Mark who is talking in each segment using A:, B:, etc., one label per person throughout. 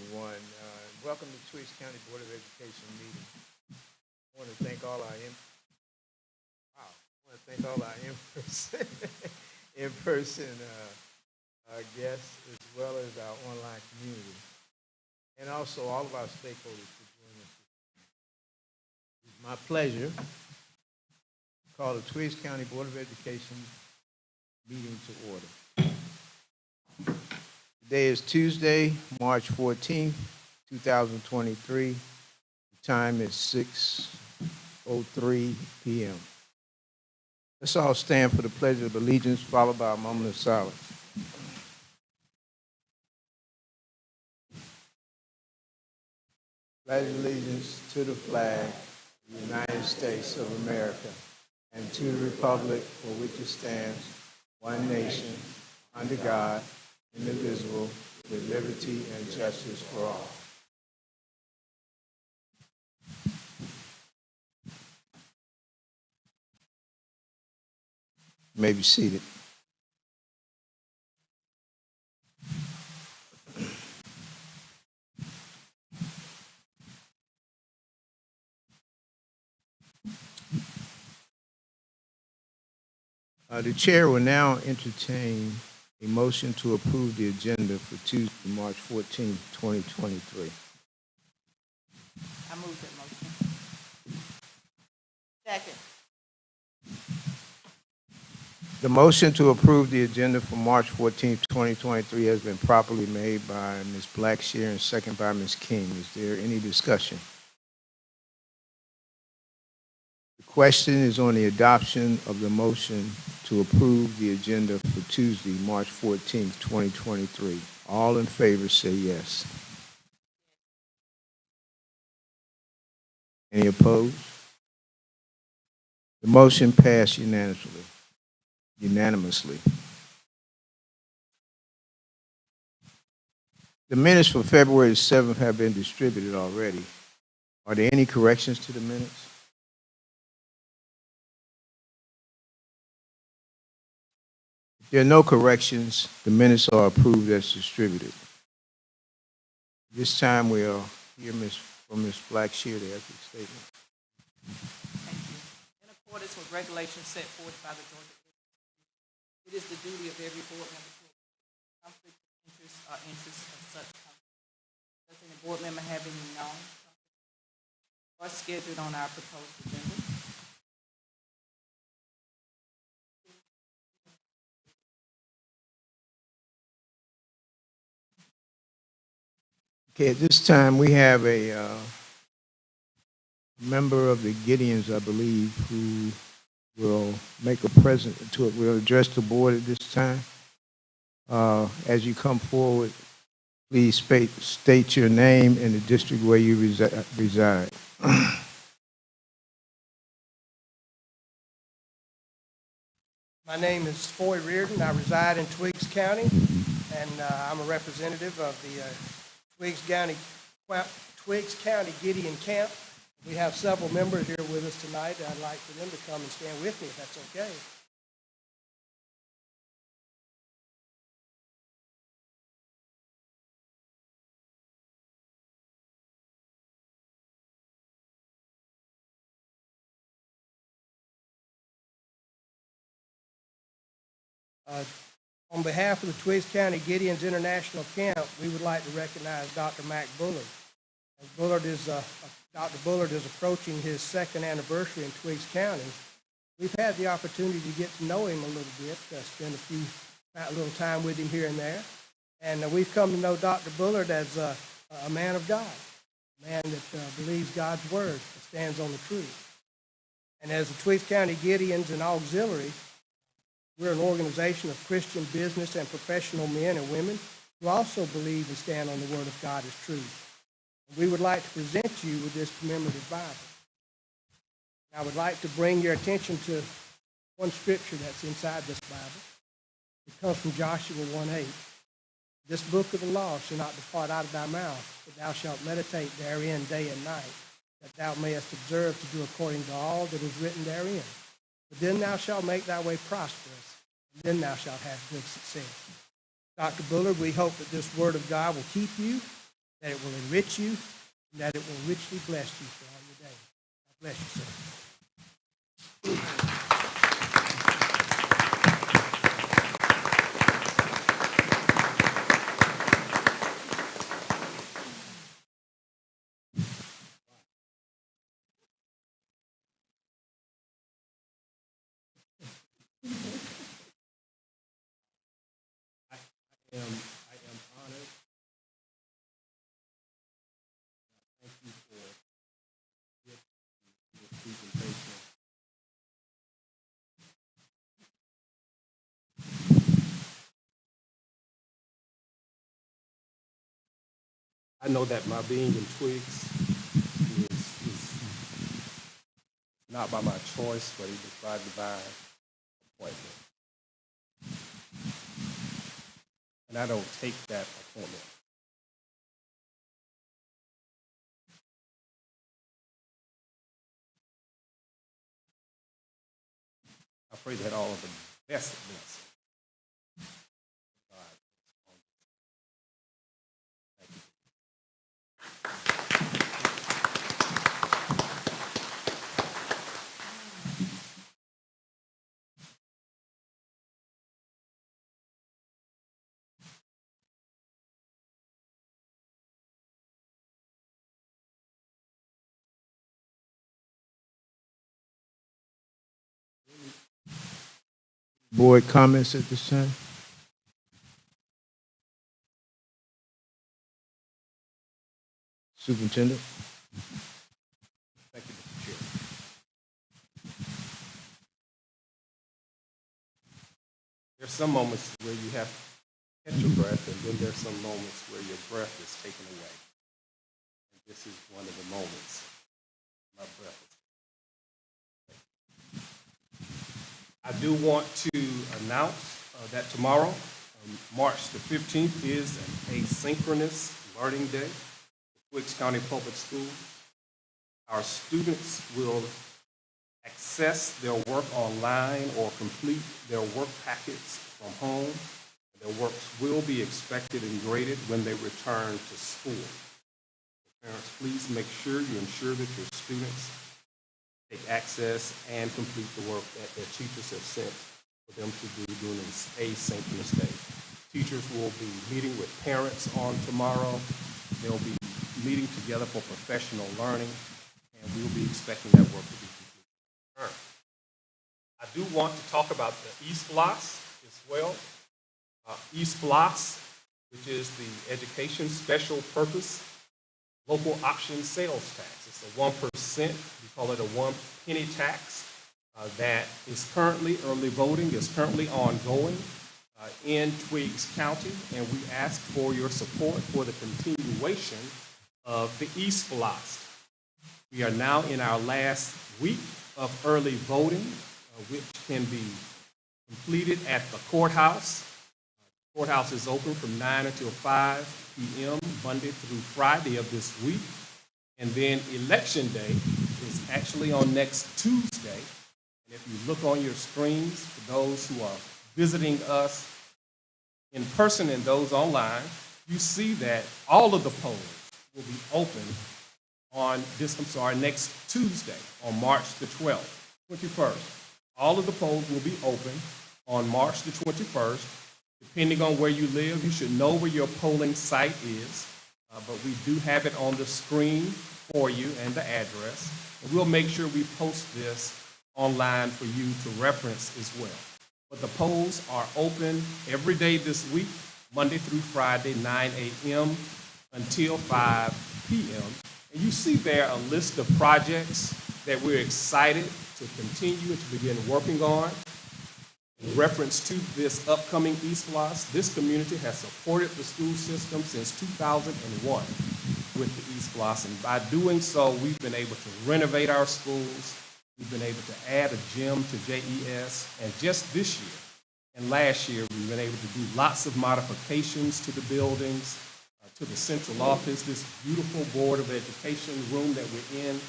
A: everyone. Welcome to Twiggs County Board of Education meeting. I want to thank all our in-person in-person guests as well as our online community, and also all of our stakeholders for joining us. It's my pleasure to call the Twiggs County Board of Education meeting to order. Today is Tuesday, March 14th, 2023. The time is 6:03 p.m. Let's all stand for the Pledge of Allegiance, followed by a moment of silence. Pledge allegiance to the flag of the United States of America and to the republic for which it stands, one nation, under God, indivisible, with liberty and justice for all. You may be seated. The chair will now entertain a motion to approve the agenda for Tuesday, March 14th, 2023.
B: I move that motion. Second.
A: The motion to approve the agenda for March 14th, 2023 has been properly made by Ms. Blackshear and second by Ms. King. Is there any discussion? The question is on the adoption of the motion to approve the agenda for Tuesday, March 14th, 2023. All in favor say yes. Any opposed? The motion passed unanimously. The minutes for February 7th have been distributed already. Are there any corrections to the minutes? If there are no corrections, the minutes are approved as distributed. This time we'll hear from Ms. Blackshear, the ethics statement.
B: Thank you. In accordance with regulations set forth by the Georgia, it is the duty of every board member to conflict of interest or interests of such conflict. Does any board member have any known or scheduled on our proposed agenda?
A: Okay, at this time we have a member of the Gideons, I believe, who will make a present to it. We'll address the board at this time. As you come forward, please state your name and the district where you reside.
C: My name is Foy Reardon. I reside in Twiggs County, and I'm a representative of the Twiggs County Gideon Camp. We have several members here with us tonight. I'd like for them to come and stand with me, if that's okay. On behalf of the Twiggs County Gideons International Camp, we would like to recognize Dr. Mac Bullard. Dr. Bullard is approaching his second anniversary in Twiggs County. We've had the opportunity to get to know him a little bit, spend a little time with him here and there. And we've come to know Dr. Bullard as a man of God, a man that believes God's word, that stands on the truth. And as the Twiggs County Gideons and Auxiliary, we're an organization of Christian business and professional men and women who also believe and stand on the word of God as truth. We would like to present you with this commemorative Bible. I would like to bring your attention to one scripture that's inside this Bible. It comes from Joshua 1:8. This book of the law shall not depart out of thy mouth, but thou shalt meditate therein day and night, that thou mayest observe to do according to all that is written therein. But then thou shalt make thy way prosperous, and then thou shalt have good success. Dr. Bullard, we hope that this word of God will keep you, that it will enrich you, and that it will richly bless you for all your days. God bless you, sir.
D: I am honored. Thank you for this presentation. I know that my being in Twigs is not by my choice, but it was by divine appointment. And I don't take that appointment. I pray that all of the best blessings.
A: Board comments at this time? Superintendent?
D: Thank you, Mr. Chair. There's some moments where you have to catch your breath, and then there's some moments where your breath is taken away. And this is one of the moments my breath is taken. I do want to announce that tomorrow, March the 15th, is an asynchronous learning day for Twiggs County Public Schools. Our students will access their work online or complete their work packets from home. Their works will be expected and graded when they return to school. Parents, please make sure you ensure that your students take access and complete the work that their teachers have sent for them to do during this asynchronous day. Teachers will be meeting with parents on tomorrow. They'll be meeting together for professional learning, and we'll be expecting that work to be completed. I do want to talk about the East Bloss as well. East Bloss, which is the Education Special Purpose Local Option Sales Tax. It's a 1%, we call it a 1 penny tax that is currently, early voting is currently ongoing in Twiggs County, and we ask for your support for the continuation of the East Bloss. We are now in our last week of early voting, which can be completed at the courthouse. Courthouse is open from 9 until 5 p.m. Monday through Friday of this week. And then Election Day is actually on next Tuesday. And if you look on your screens, for those who are visiting us in person and those online, you see that all of the polls will be open on next Tuesday, on March the 21st. All of the polls will be open on March the 21st. Depending on where you live, you should know where your polling site is, but we do have it on the screen for you and the address. And we'll make sure we post this online for you to reference as well. But the polls are open every day this week, Monday through Friday, 9 a.m. until 5 p.m. And you see there a list of projects that we're excited to continue and to begin working on. In reference to this upcoming East Bloss, this community has supported the school system since 2001 with the East Bloss, and by doing so, we've been able to renovate our schools. We've been able to add a gym to JES, and just this year and last year, we've been able to do lots of modifications to the buildings, to the central office. This beautiful Board of Education room that we're in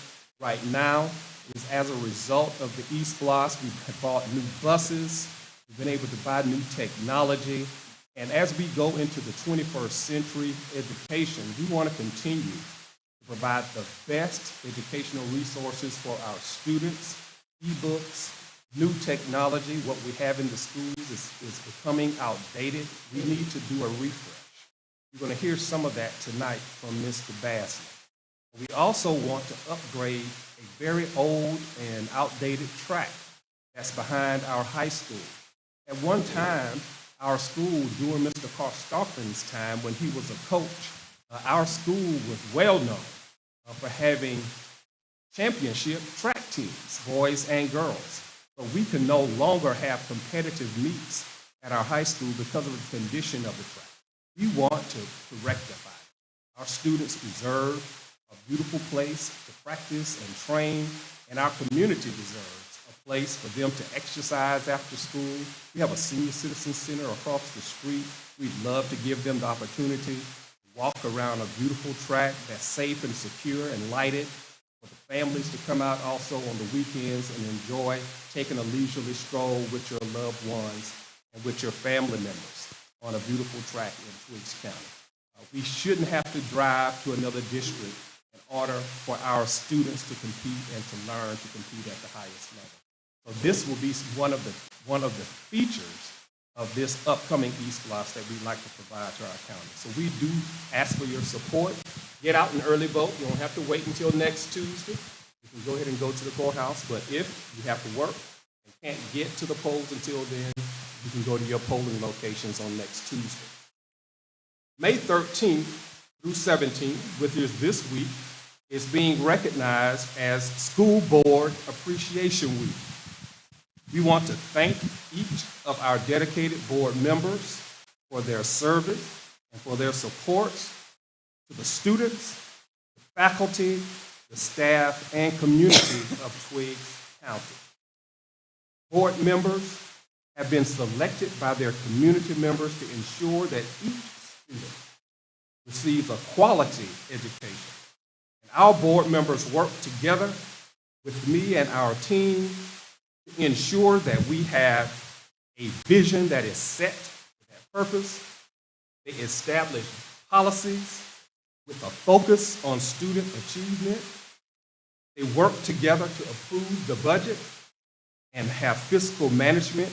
D: right now is as a result of the East Bloss. We've bought new buses. We've been able to buy new technology. And as we go into the 21st century education, we want to continue to provide the best educational resources for our students, ebooks, new technology. What we have in the schools is becoming outdated. We need to do a refresh. You're going to hear some of that tonight from Mr. Basley. We also want to upgrade a very old and outdated track that's behind our high school. At one time, our school, during Mr. Karstoffin's time when he was a coach, our school was well known for having championship track teams, boys and girls. But we can no longer have competitive meets at our high school because of the condition of the track. We want to rectify it. Our students deserve a beautiful place to practice and train, and our community deserves a place for them to exercise after school. We have a senior citizen center across the street. We'd love to give them the opportunity to walk around a beautiful track that's safe and secure and lighted, for the families to come out also on the weekends and enjoy taking a leisurely stroll with your loved ones and with your family members on a beautiful track in Twiggs County. We shouldn't have to drive to another district in order for our students to compete and to learn to compete at the highest level. So this will be one of the features of this upcoming East Blast that we'd like to provide to our county. So we do ask for your support. Get out and early vote. You don't have to wait until next Tuesday. You can go ahead and go to the courthouse, but if you have to work and can't get to the polls until then, you can go to your polling locations on next Tuesday. May 13th through 17th, which is this week, is being recognized as School Board Appreciation Week. We want to thank each of our dedicated board members for their service and for their support to the students, the faculty, the staff, and community of Twiggs County. Board members have been selected by their community members to ensure that each student receives a quality education. And our board members work together with me and our team to ensure that we have a vision that is set for that purpose. They establish policies with a focus on student achievement. They work together to approve the budget and have fiscal management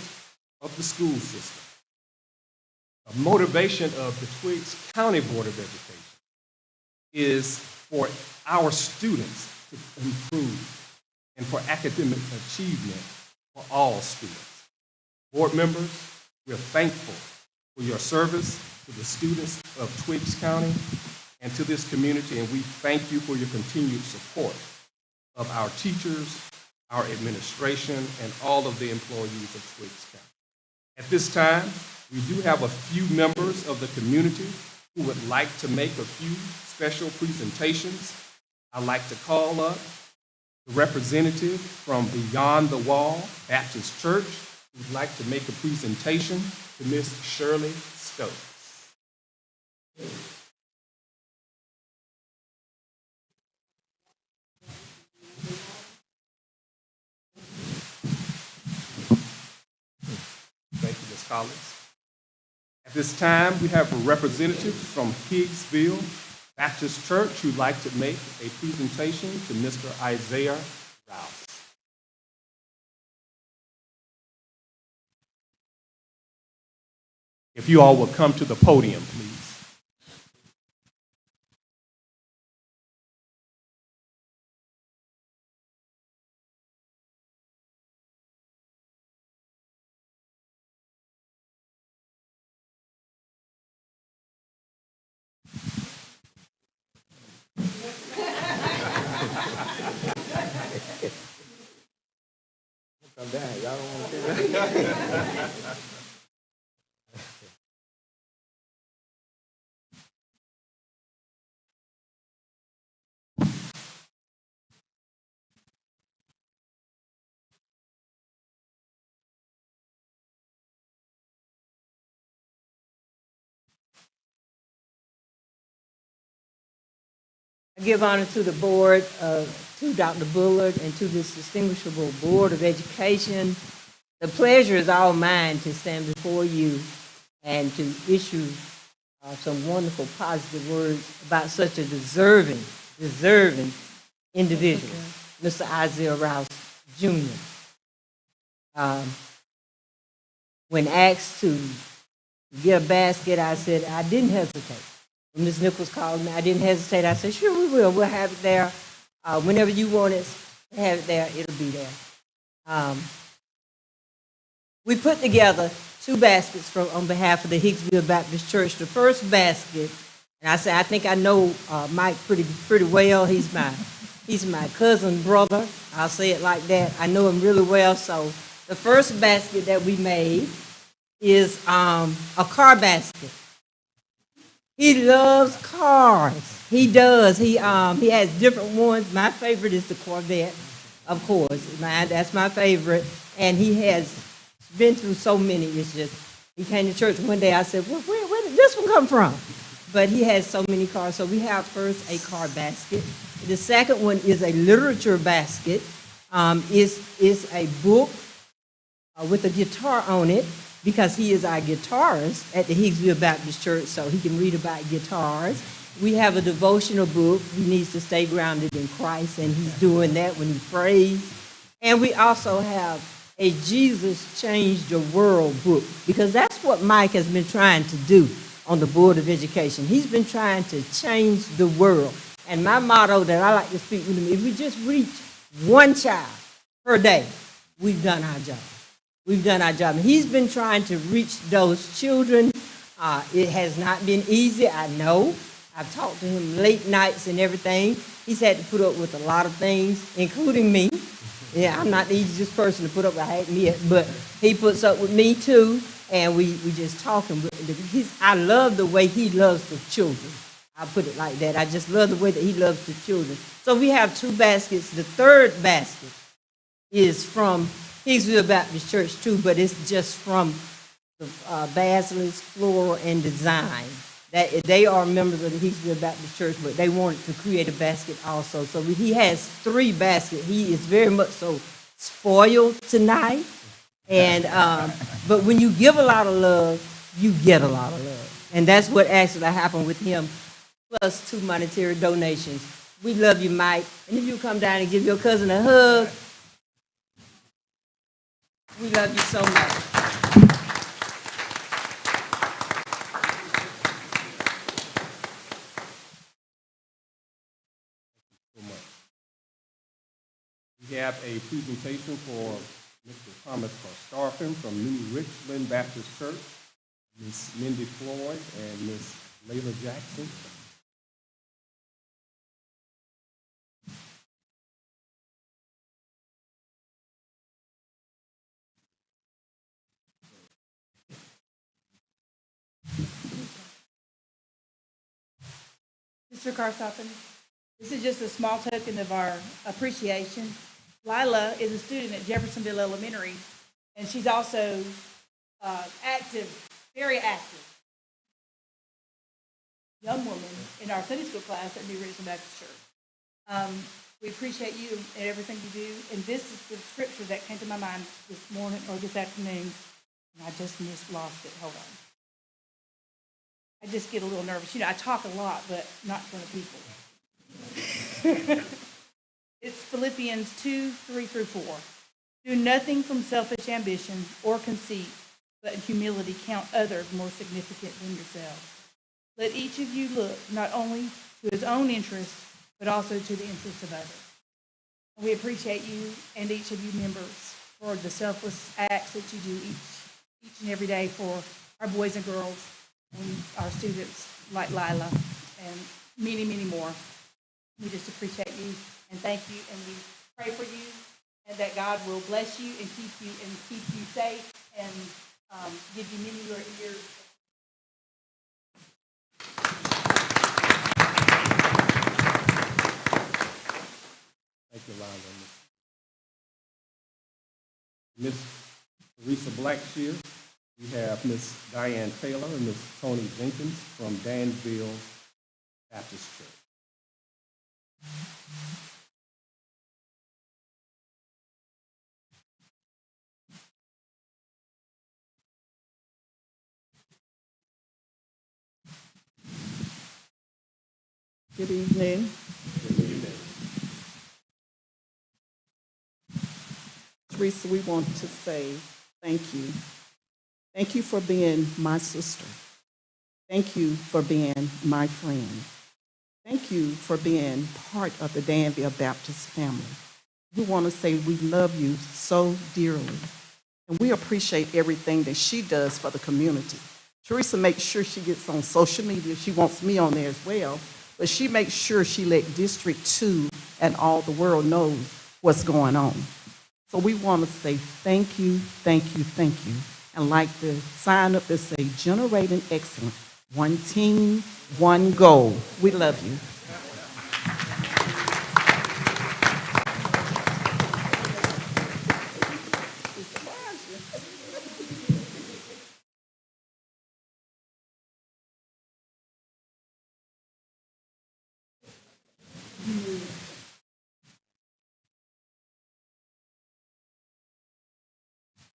D: of the school system. A motivation of the Twiggs County Board of Education is for our students to improve and for academic achievement for all students. Board members, we're thankful for your service to the students of Twiggs County and to this community, and we thank you for your continued support of our teachers, our administration, and all of the employees of Twiggs County. At this time, we do have a few members of the community who would like to make a few special presentations. I'd like to call up the representative from Beyond the Wall Baptist Church who would like to make a presentation to Miss Shirley Stokes. Thank you, Ms. Collins. At this time, we have a representative from Higgsville Baptist Church who'd like to make a presentation to Mr. Isaiah Rouse. If you all will come to the podium, please.
A: Come down. Y'all don't want to do that?
E: I give honor to the board, to Dr. Bullard, and to this distinguishable Board of Education. The pleasure is all mine to stand before you and to issue some wonderful positive words about such a deserving individual, Mr. Isaiah Rouse Jr. When asked to get a basket, I said, I didn't hesitate. When Ms. Nichols called me, I didn't hesitate. I said, sure, we will. We'll have it there. Whenever you want it, have it there. It'll be there. We put together 2 baskets on behalf of the Hicksville Baptist Church. The first basket, and I said, I think I know Mike pretty well. He's my cousin brother. I'll say it like that. I know him really well. So the first basket that we made is a car basket. He loves cars. He does. He has different ones. My favorite is the Corvette, of course. That's my favorite. And he has been through so many. It's just, he came to church one day. I said, well, where did this one come from? But he has so many cars. So we have first a car basket. The second one is a literature basket. It's a book with a guitar on it, because he is our guitarist at the Hicksville Baptist Church, so he can read about guitars. We have a devotional book. He needs to stay grounded in Christ, and he's doing that when he prays. And we also have a Jesus Changed the World book, because that's what Mike has been trying to do on the Board of Education. He's been trying to change the world. And my motto that I like to speak with him, if we just reach one child per day, we've done our job. We've done our job. And he's been trying to reach those children. It has not been easy, I know. I've talked to him late nights and everything. He's had to put up with a lot of things, including me. Yeah, I'm not the easiest person to put up with, I admit, but he puts up with me too, and we just talking. I love the way he loves the children. I'll put it like that. I just love the way that he loves the children. So we have 2 baskets. The third basket is from Hicksville Baptist Church too, but it's just from the Basilisk Floral and Design. That they are members of the Hicksville Baptist Church, but they wanted to create a basket also. So he has 3 baskets. He is very much so spoiled tonight. And but when you give a lot of love, you get a lot of love. And that's what actually happened with him, plus 2 monetary donations. We love you, Mike. And if you come down and give your cousin a hug, we love you so much.
D: We have a presentation for Mr. Thomas Starfin from New Richland Baptist Church, Ms. Mindy Floyd, and Ms. Layla Jackson.
F: Mr. Carsoppen, this is just a small token of our appreciation. Lila is a student at Jeffersonville Elementary, and she's also active, very active young woman in our Sunday school class at New Richland Baptist Church. We appreciate you and everything you do, and this is the scripture that came to my mind this morning or this afternoon, and I just lost it. Hold on. I just get a little nervous. You know, I talk a lot, but not in front of people. It's Philippians 2:3-4. Do nothing from selfish ambition or conceit, but in humility count others more significant than yourself. Let each of you look not only to his own interests, but also to the interests of others. And we appreciate you and each of you members for the selfless acts that you do each and every day for our boys and girls and our students like Lila and many, many more. We just appreciate you and thank you, and we pray for you and that God will bless you and keep you safe and give you many more years.
D: Thank you, Lila. Ms. Teresa Blackshear. We have Ms. Diane Taylor and Ms. Tony Jenkins from Danville Baptist Church.
B: Good evening. Teresa, we want to say thank you. Thank you for being my sister. Thank you for being my friend. Thank you for being part of the Danville Baptist family. We want to say we love you so dearly, and we appreciate everything that she does for the community. Teresa makes sure she gets on social media. She wants me on there as well, but she makes sure she let District 2 and all the world knows what's going on. So we want to say thank you, thank you, thank you, and like to sign up to say generating excellence. One team, one goal. We love you.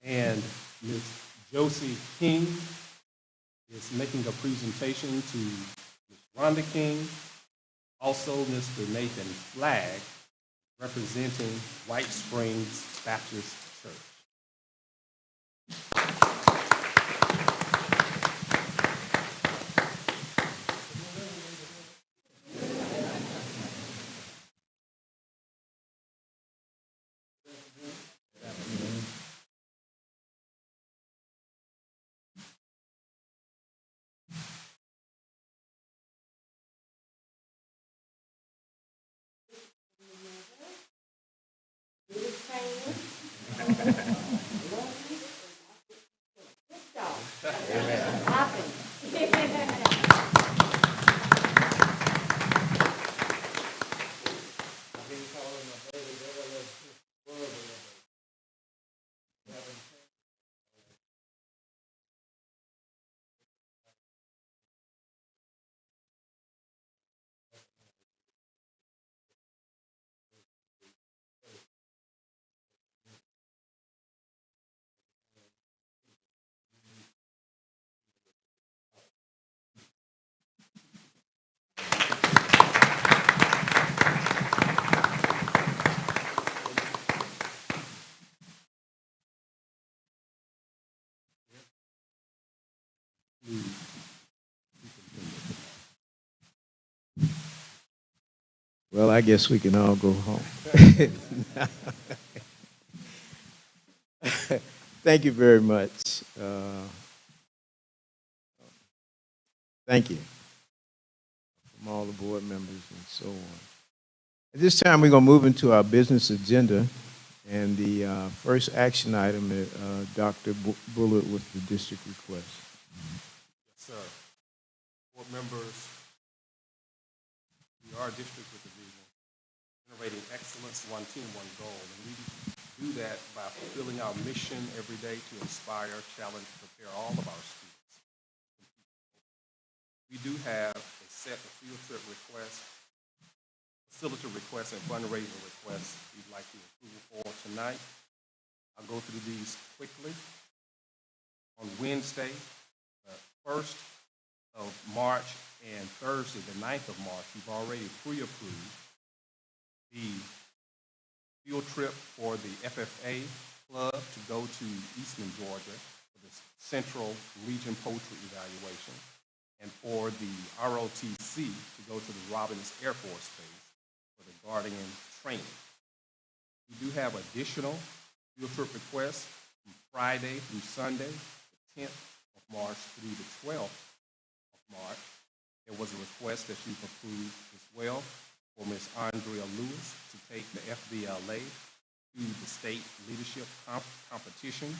D: And Ms. Josie King is making a presentation to Ms. Rhonda King, also Mr. Nathan Flagg, representing White Springs Baptist Church.
A: Well, I guess we can all go home. Thank you very much. Thank you from all the board members and so on. At this time, we're going to move into our business agenda. And the first action item is Dr. Bullitt with the district request.
D: Yes, sir. Board members, we are a district with a vision, generating excellence, one team, one goal. And we do that by fulfilling our mission every day to inspire, challenge, prepare all of our students. We do have a set of field trip requests, facility requests, and fundraising requests we'd like to approve for tonight. I'll go through these quickly. On Wednesday, the 1st of March, and Thursday, the 9th of March, we've already pre-approved the field trip for the FFA Club to go to Eastman, Georgia for the Central Region Poultry Evaluation, and for the ROTC to go to the Robins Air Force Base for the Guardian training. We do have additional field trip requests from Friday through Sunday, the 10th of March through the 12th of March. There was a request that you've approved as well for Ms. Andrea Lewis to take the FBLA to the state leadership competition.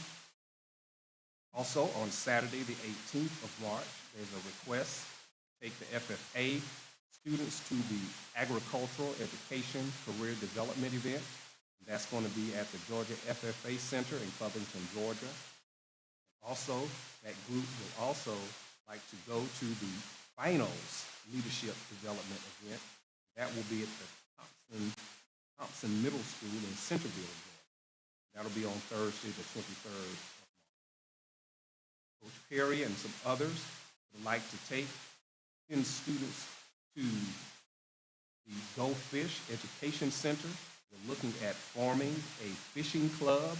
D: Also, on Saturday, the 18th of March, there's a request to take the FFA students to the Agricultural Education Career Development event. That's going to be at the Georgia FFA Center in Covington, Georgia. Also, that group will also like to go to the finals leadership development event. That will be at the Thompson Middle School in Centerville, Georgia. That'll be on Thursday, the 23rd of March. Coach Perry and some others would like to take 10 students to The Go Fish Education Center, we're looking at forming a fishing club.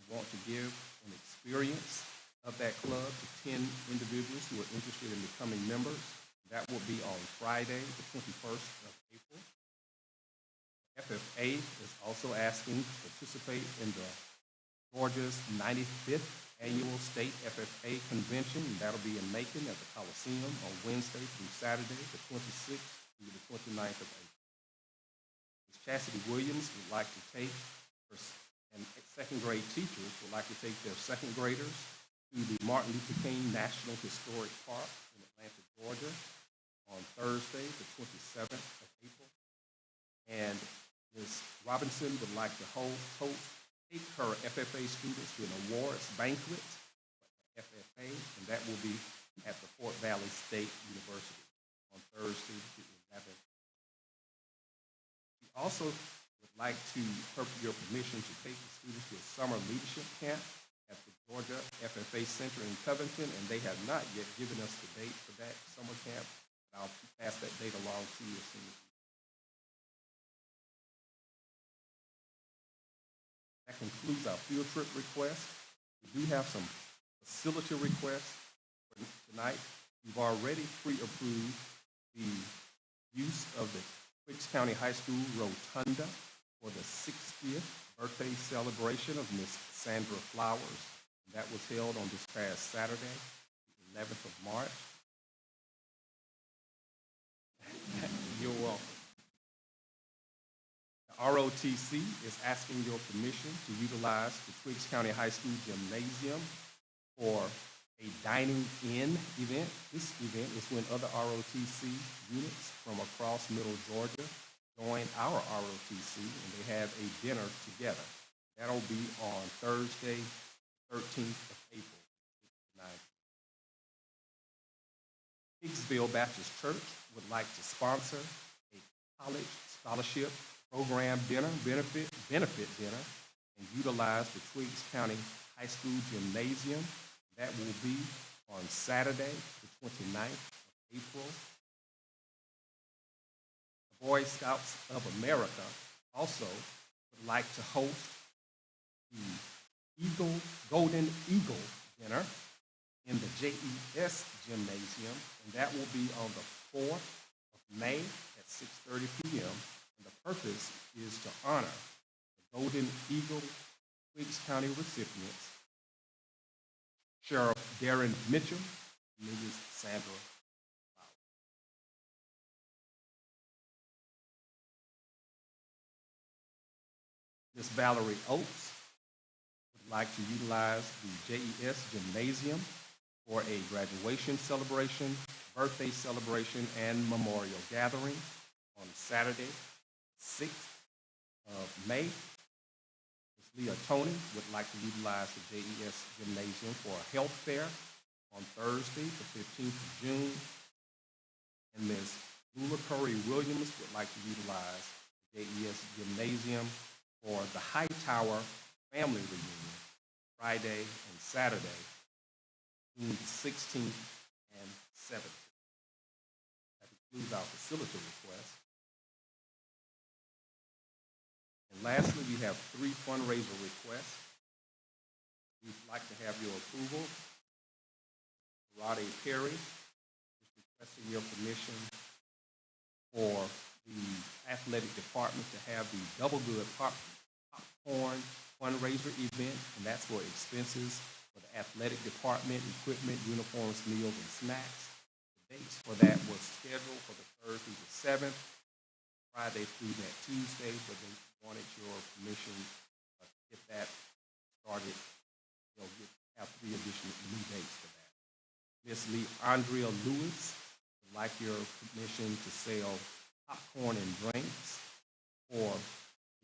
D: We want to give an experience of that club to 10 individuals who are interested in becoming members. That will be on Friday, the 21st of April. FFA is also asking to participate in the Georgia's 95th Annual State FFA Convention. That'll be in Macon at the Coliseum on Wednesday through Saturday, the 26th through the 29th of April. Ms. Chastity Williams would like to take her, and second grade teachers would like to take their second graders to the Martin Luther King National Historic Park in Atlanta, Georgia on Thursday, the 27th of April. And Ms. Robinson would like to take her FFA students to an awards banquet for FFA, and that will be at the Fort Valley State University on Thursday, the 11th. We also would like your permission to take the students to a summer leadership camp at the Georgia FFA Center in Covington, and they have not yet given us the date for that summer camp. I'll pass that date along to you as soon as we. That concludes our field trip request. We do have some facility requests for tonight. We've already pre-approved the use of the Quiggs County High School Rotunda for the 60th birthday celebration of Miss Sandra Flowers. That was held on this past Saturday, the 11th of March. You're welcome. The ROTC is asking your permission to utilize the Quiggs County High School Gymnasium for a dining-in event. This event is when other ROTC units from across Middle Georgia join our ROTC, and they have a dinner together. That'll be on Thursday, 13th of April, 9. Higgsville Baptist Church would like to sponsor a college scholarship program dinner, benefit dinner, and utilize the Quiggs County High School Gymnasium. That will be on Saturday, the 29th of April. The Boy Scouts of America also would like to host the Golden Eagle dinner in the JES Gymnasium, and that will be on the 4th of May at 6:30 p.m. And the purpose is to honor the Golden Eagle Quiggs County recipients, Sheriff Darren Mitchell, Mrs. Sandra Flowers. Ms. Valerie Oates would like to utilize the JES Gymnasium for a graduation celebration, birthday celebration, and memorial gathering on Saturday, 6th of May. Ms. Leah Tony would like to utilize the JES Gymnasium for a health fair on Thursday, the 15th of June. And Ms. Lula Curry Williams would like to utilize the JES Gymnasium for the Hightower Family Reunion, Friday and Saturday, June the 16th and 17th. That concludes our facility request. And lastly, we have 3 fundraiser requests. We'd like to have your approval. Rade Perry is requesting your permission for the athletic department to have the Double Good popcorn fundraiser event, and that's for expenses for the athletic department, equipment, uniforms, meals, and snacks. The dates for that was scheduled for the 3rd through the 7th, Friday through that Tuesday, but they wanted your permission to get that started. They'll have 3 additional new dates for that. Ms. Lee Andrea Lewis would like your permission to sell popcorn and drinks for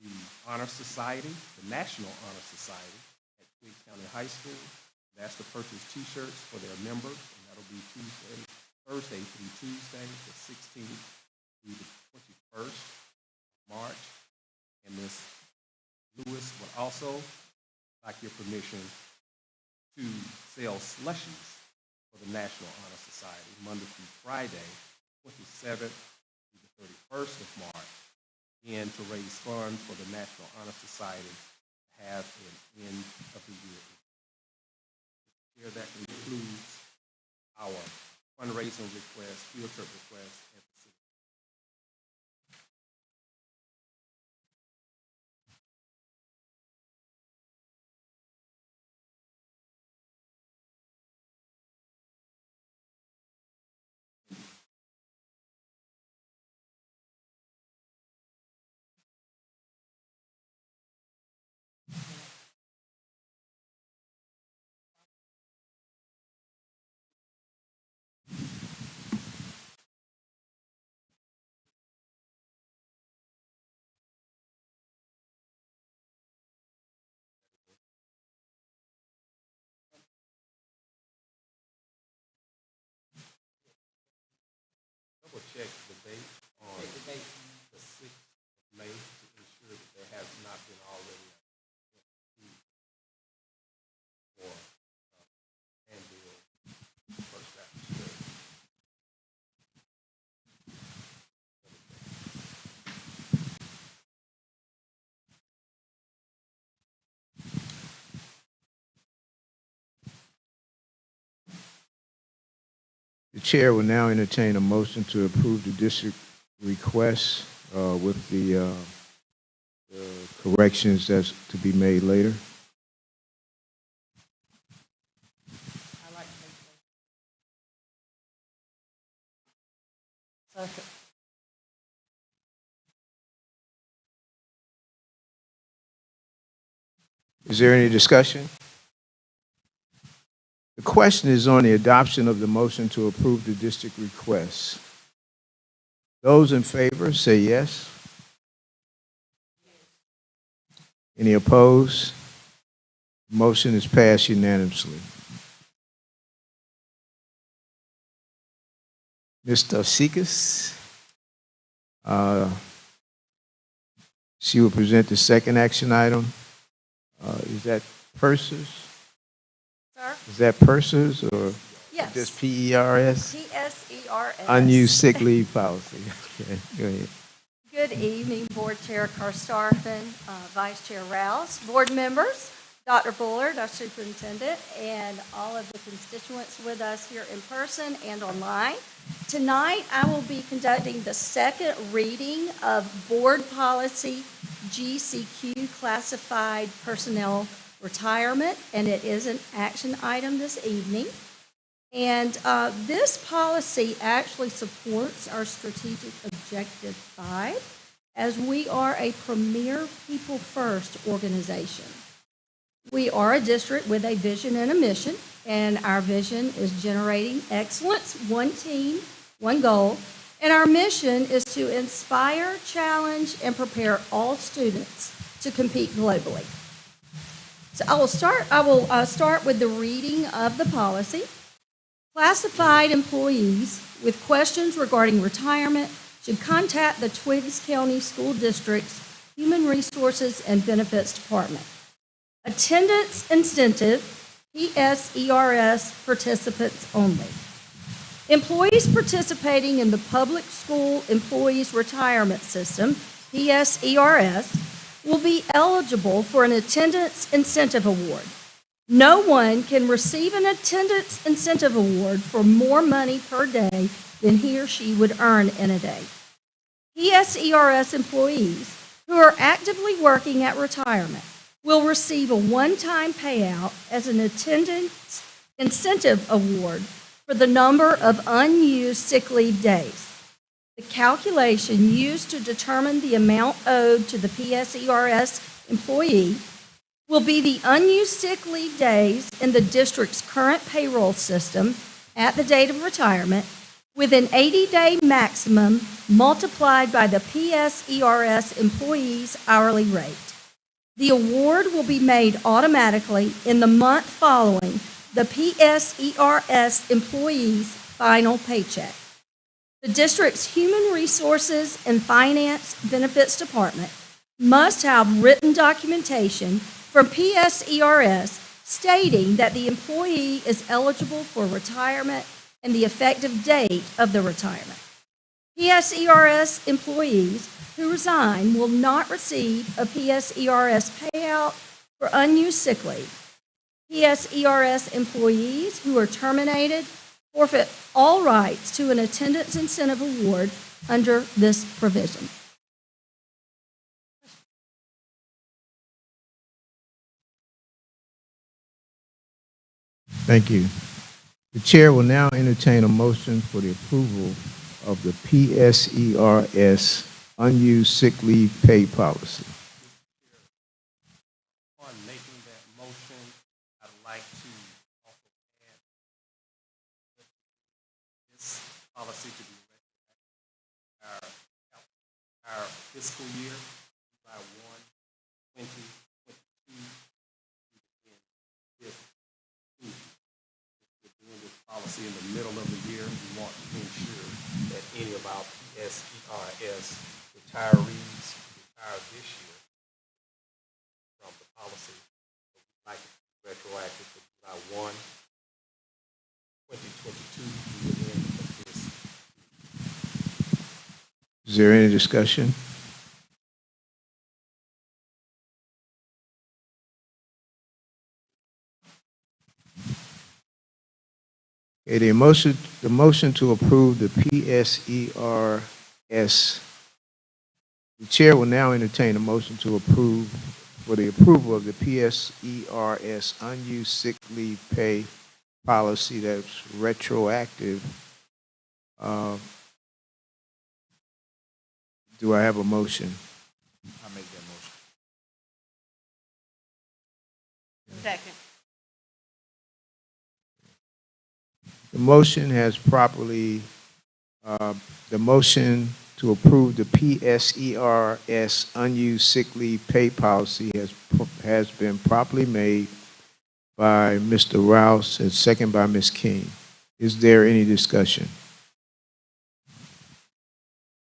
D: the Honor Society, the National Honor Society at Quiggs County High School. That's to purchase T-shirts for their members, and that'll be Thursday through Tuesday, the 16th through the 21st of March. And Ms. Lewis would also like your permission to sell slushies for the National Honor Society Monday through Friday, 27th through the 31st of March, and to raise funds for the National Honor Society to have an end of the year. Here that concludes our fundraising request, field trip request at the city. Double check the date on the 6th of May to ensure that there has not been already for Danville First Baptist Church.
A: The chair will now entertain a motion to approve the district request with the corrections that's to be made later.
B: I like to make those.
E: Second.
A: Is there any discussion? The question is on the adoption of the motion to approve the district request. Those in favor say yes. Any opposed? Motion is passed unanimously. Mr. Seekus, she will present the second action item. Is that purses?
G: Sir?
A: Is that purses or
G: Yes.
A: just PERS?
G: TSERS.
A: Unused sick leave policy. Okay, go ahead.
G: Good evening, Board Chair Karstafen, Vice Chair Rouse, board members, Dr. Bullard, our superintendent, and all of the constituents with us here in person and online. Tonight, I will be conducting the second reading of Board Policy GCQ Classified Personnel Retirement, and it is an action item this evening. And this policy actually supports our strategic objective 5, as we are a premier people-first organization. We are a district with a vision and a mission, and our vision is generating excellence, one team, one goal, and our mission is to inspire, challenge, and prepare all students to compete globally. So I will start with the reading of the policy. Classified employees with questions regarding retirement should contact the Twiggs County School District's Human Resources and Benefits Department. Attendance incentive, PSERS participants only. Employees participating in the Public School Employees Retirement System, PSERS, will be eligible for an attendance incentive award. No one can receive an attendance incentive award for more money per day than he or she would earn in a day. PSERS employees who are actively working at retirement will receive a one-time payout as an attendance incentive award for the number of unused sick leave days. The calculation used to determine the amount owed to the PSERS employee will be the unused sick leave days in the district's current payroll system at the date of retirement, with an 80-day maximum multiplied by the PSERS employee's hourly rate. The award will be made automatically in the month following the PSERS employee's final paycheck. The district's Human Resources and Finance Benefits Department must have written documentation from PSERS stating that the employee is eligible for retirement and the effective date of the retirement. PSERS employees who resign will not receive a PSERS payout for unused sick leave. PSERS employees who are terminated forfeit all rights to an attendance incentive award under this provision.
A: Thank you. The chair will now entertain a motion for the approval of the PSERS unused sick leave pay policy.
D: Upon making that motion, I'd like to also add this policy to be retroactive our fiscal year, July 1, 2022. If we're doing this policy in the middle of the year, we want to ensure that any of our PSERS retirees retire this year from the policy. So we'd like it to be retroactive to July 1, 2022 through the end of this.
A: Is there any discussion? Okay, the motion to approve the PSERS. The chair will now entertain a motion to approve for the approval of the PSERS unused sick leave pay policy that's retroactive. Do I have a motion?
H: I make that motion.
F: Second.
A: The motion has properly, the motion to approve the PSERS unused sick leave pay policy has been properly made by Mr. Rouse and second by Ms. King. Is there any discussion?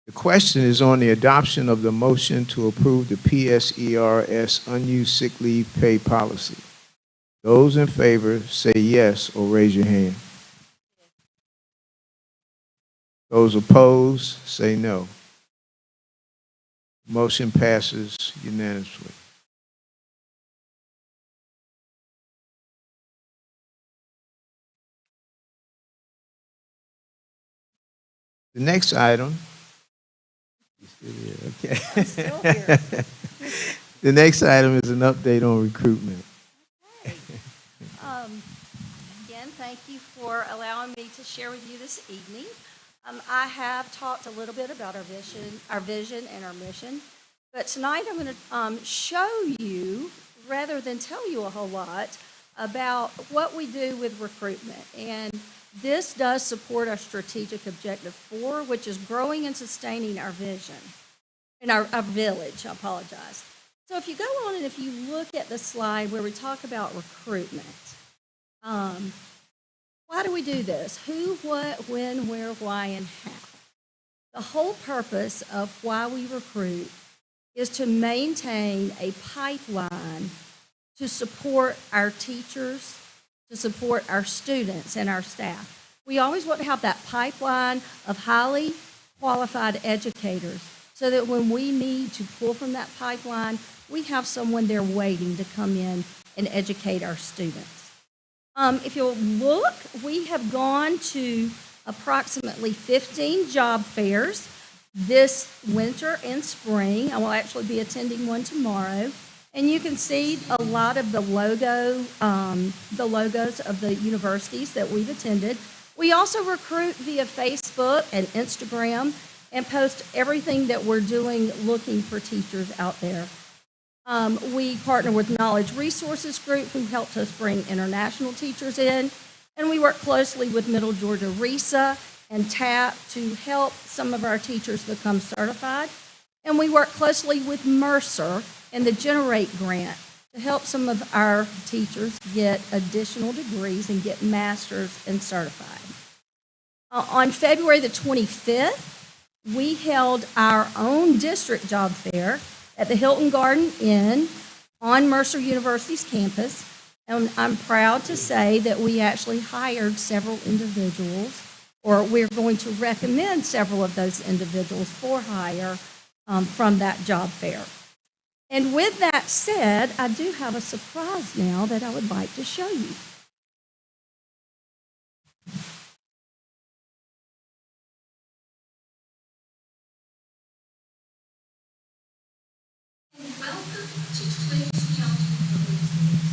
A: The question is on the adoption of the motion to approve the PSERS unused sick leave pay policy. Those in favor say yes or raise your hand. Those opposed say no. Motion passes unanimously. The next item. You still here? Okay.
G: I'm still here.
A: The next item is an update on recruitment.
G: Okay. Again, thank you for allowing me to share with you this evening. I have talked a little bit about our vision and our mission, but tonight I'm going to show you, rather than tell you a whole lot, about what we do with recruitment. And this does support our strategic objective 4, which is growing and sustaining our vision, in our village, I apologize. So if you go on and if you look at the slide where we talk about recruitment, why do we do this? Who, what, when, where, why, and how? The whole purpose of why we recruit is to maintain a pipeline to support our teachers, to support our students and our staff. We always want to have that pipeline of highly qualified educators so that when we need to pull from that pipeline, we have someone there waiting to come in and educate our students. If you'll look, we have gone to approximately 15 job fairs this winter and spring. I will actually be attending one tomorrow. And you can see a lot of the logos of the universities that we've attended. We also recruit via Facebook and Instagram and post everything that we're doing looking for teachers out there. We partner with Knowledge Resources Group, who helped us bring international teachers in, and we work closely with Middle Georgia RESA and TAP to help some of our teachers become certified. And we work closely with Mercer and the Generate Grant to help some of our teachers get additional degrees and get masters and certified. On February the 25th, we held our own district job fair at the Hilton Garden Inn on Mercer University's campus. And I'm proud to say that we actually hired several individuals or we're going to recommend several of those individuals for hire from that job fair. And with that said, I do have a surprise now that I would like to show you. And welcome to Twiggs County Public Schools.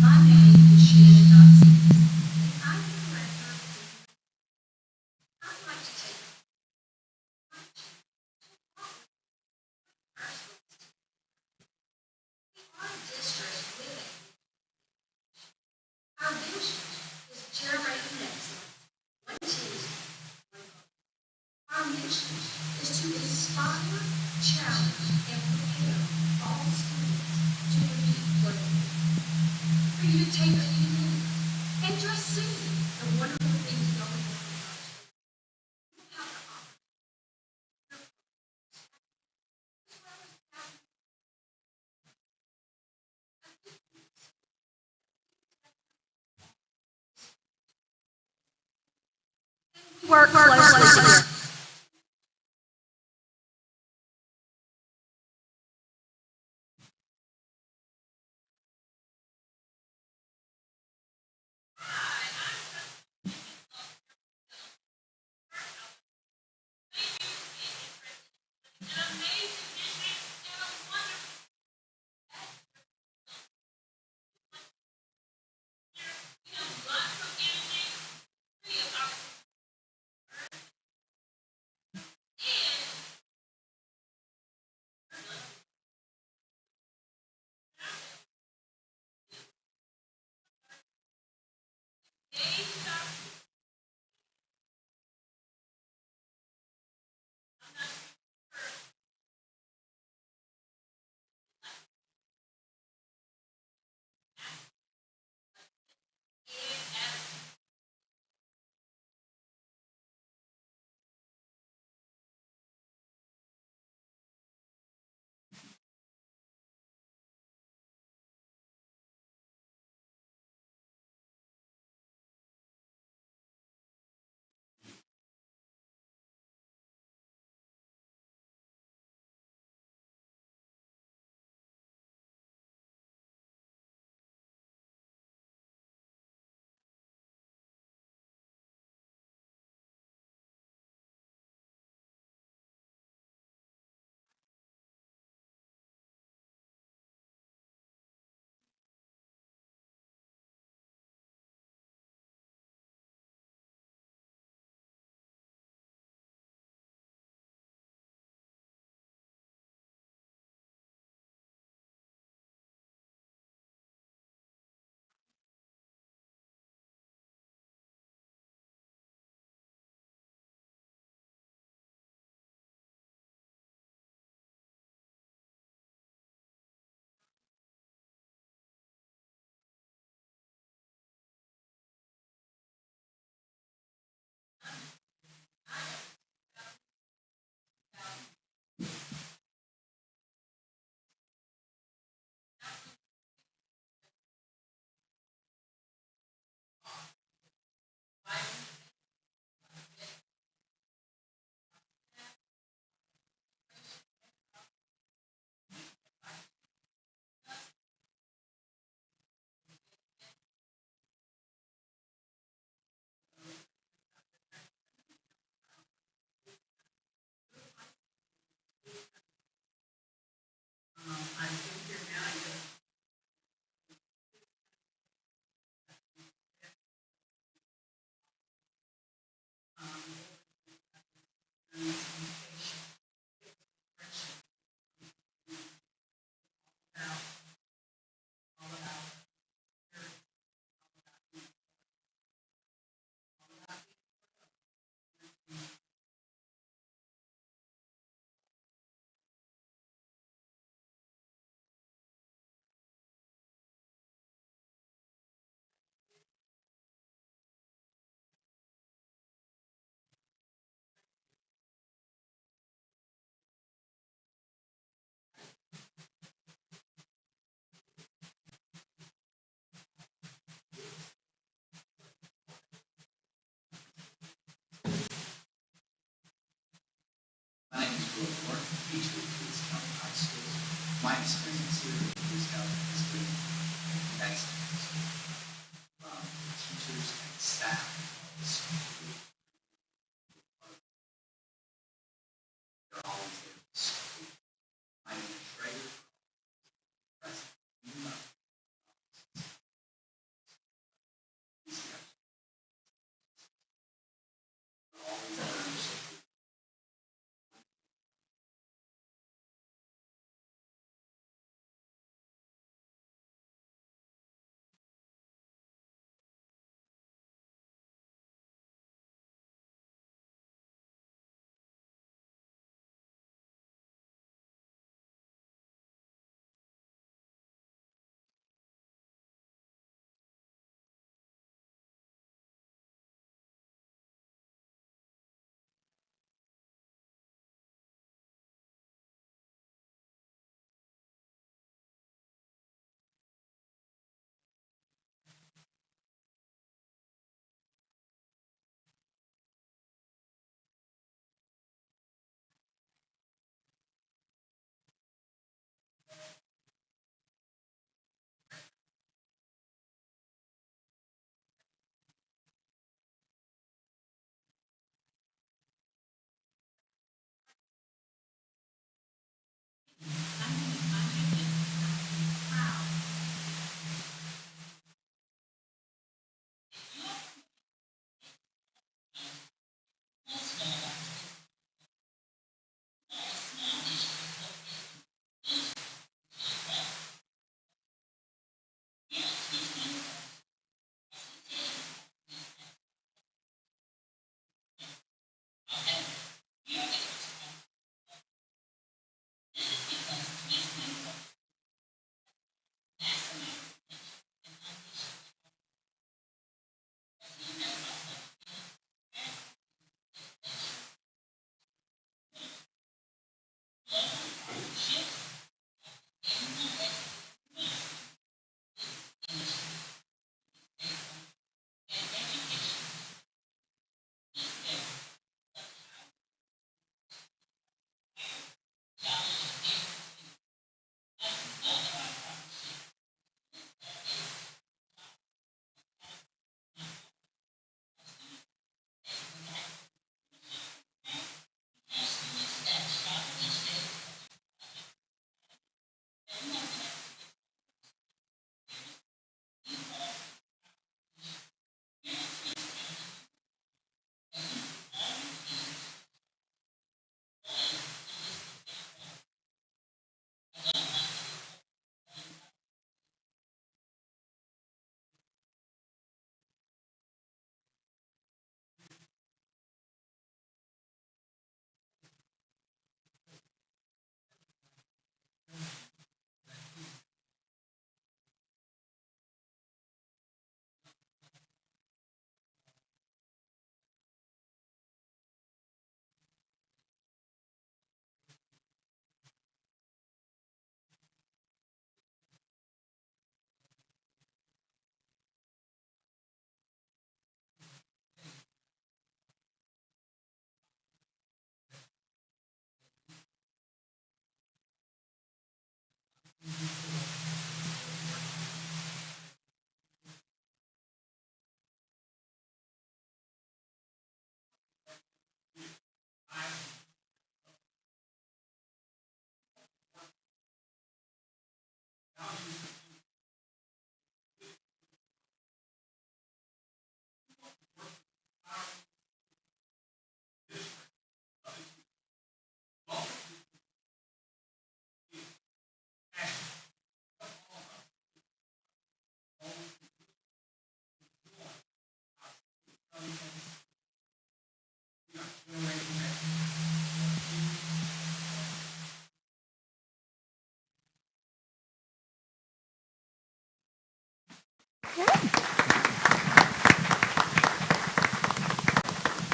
G: My name is Shannon Dotson, and I'm the director of the. I'd like to take a moment to walk our schools. We are a district with our vision is generating excellence, one team, one goal. Our mission is to inspire, challenge, and prepare all students to compete globally. For you to take a few minutes and just see the wonderful things going on in our school. You have the opportunity as well as work closely together.
I: My experience here in Bruce County has been excellent. Teachers and staff. They're always there to support. My administrator, president, always there to support.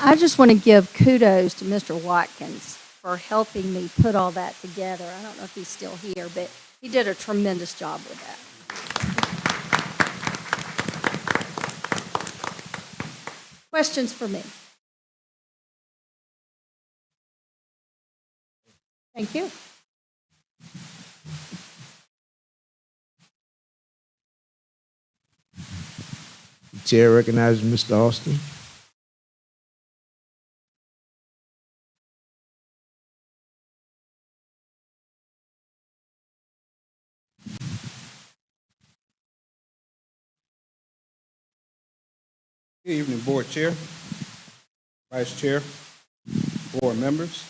G: I just want to give kudos to Mr. Watkins for helping me put all that together. I don't know if he's still here, but he did a tremendous job with that. Questions for me? Thank you.
A: Chair recognizes Mr. Austin.
J: Good evening, Board Chair, Vice Chair, Board members,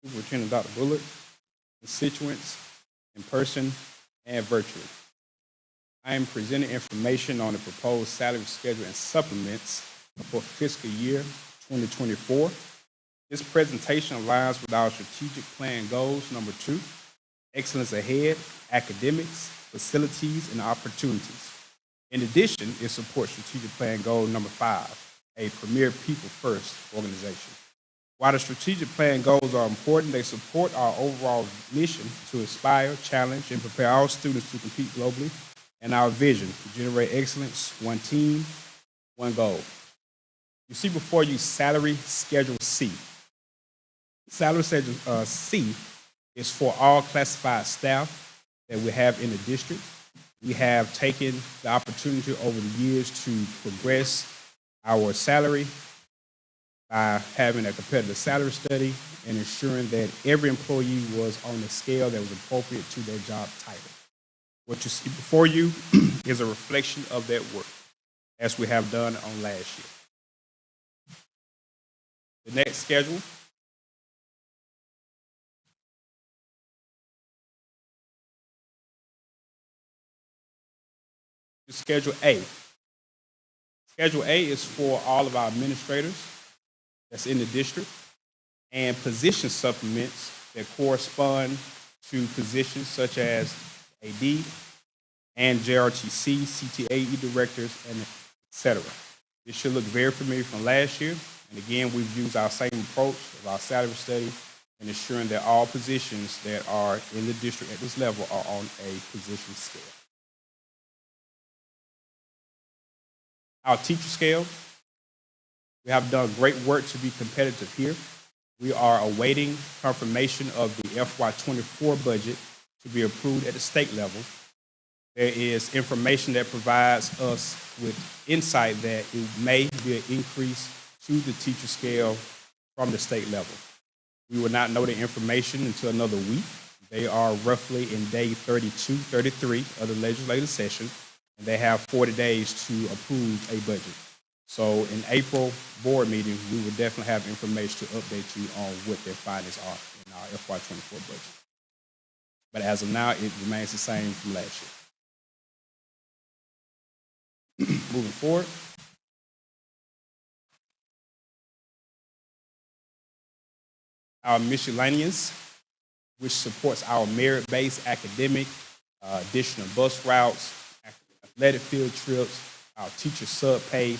J: Superintendent Dr. Bullard, constituents, in person and virtually. I am presenting information on the proposed salary schedule and supplements for fiscal year 2024. This presentation aligns with our strategic plan goals, number 2, excellence ahead, academics, facilities, and opportunities. In addition, it supports strategic plan goal number 5, a premier people first organization. While the strategic plan goals are important, they support our overall mission to inspire, challenge, and prepare all students to compete globally, and our vision to generate excellence, one team, one goal. You see before you Salary Schedule C. Salary Schedule C is for all classified staff that we have in the district. We have taken the opportunity over the years to progress our salary by having a competitive salary study and ensuring that every employee was on the scale that was appropriate to their job title. What you see before you is a reflection of that work, as we have done on last year. The next schedule is Schedule A. Schedule A is for all of our administrators that's in the district, and position supplements that correspond to positions such as AD and JRTC, CTAE directors, and et cetera. This should look very familiar from last year, and again, we've used our same approach of our salary study and ensuring that all positions that are in the district at this level are on a position scale. Our teacher scale, we have done great work to be competitive here. We are awaiting confirmation of the FY24 budget to be approved at the state level. There is information that provides us with insight that it may be an increase to the teacher scale from the state level. We will not know the information until another week. They are roughly in day 32, 33 of the legislative session, and they have 40 days to approve a budget. So in April board meeting, we will definitely have information to update you on what their findings are in our FY24 budget. But as of now, it remains the same from last year. Moving forward. Our miscellaneous, which supports our merit-based academic, additional bus routes, athletic field trips, our teacher sub-pay,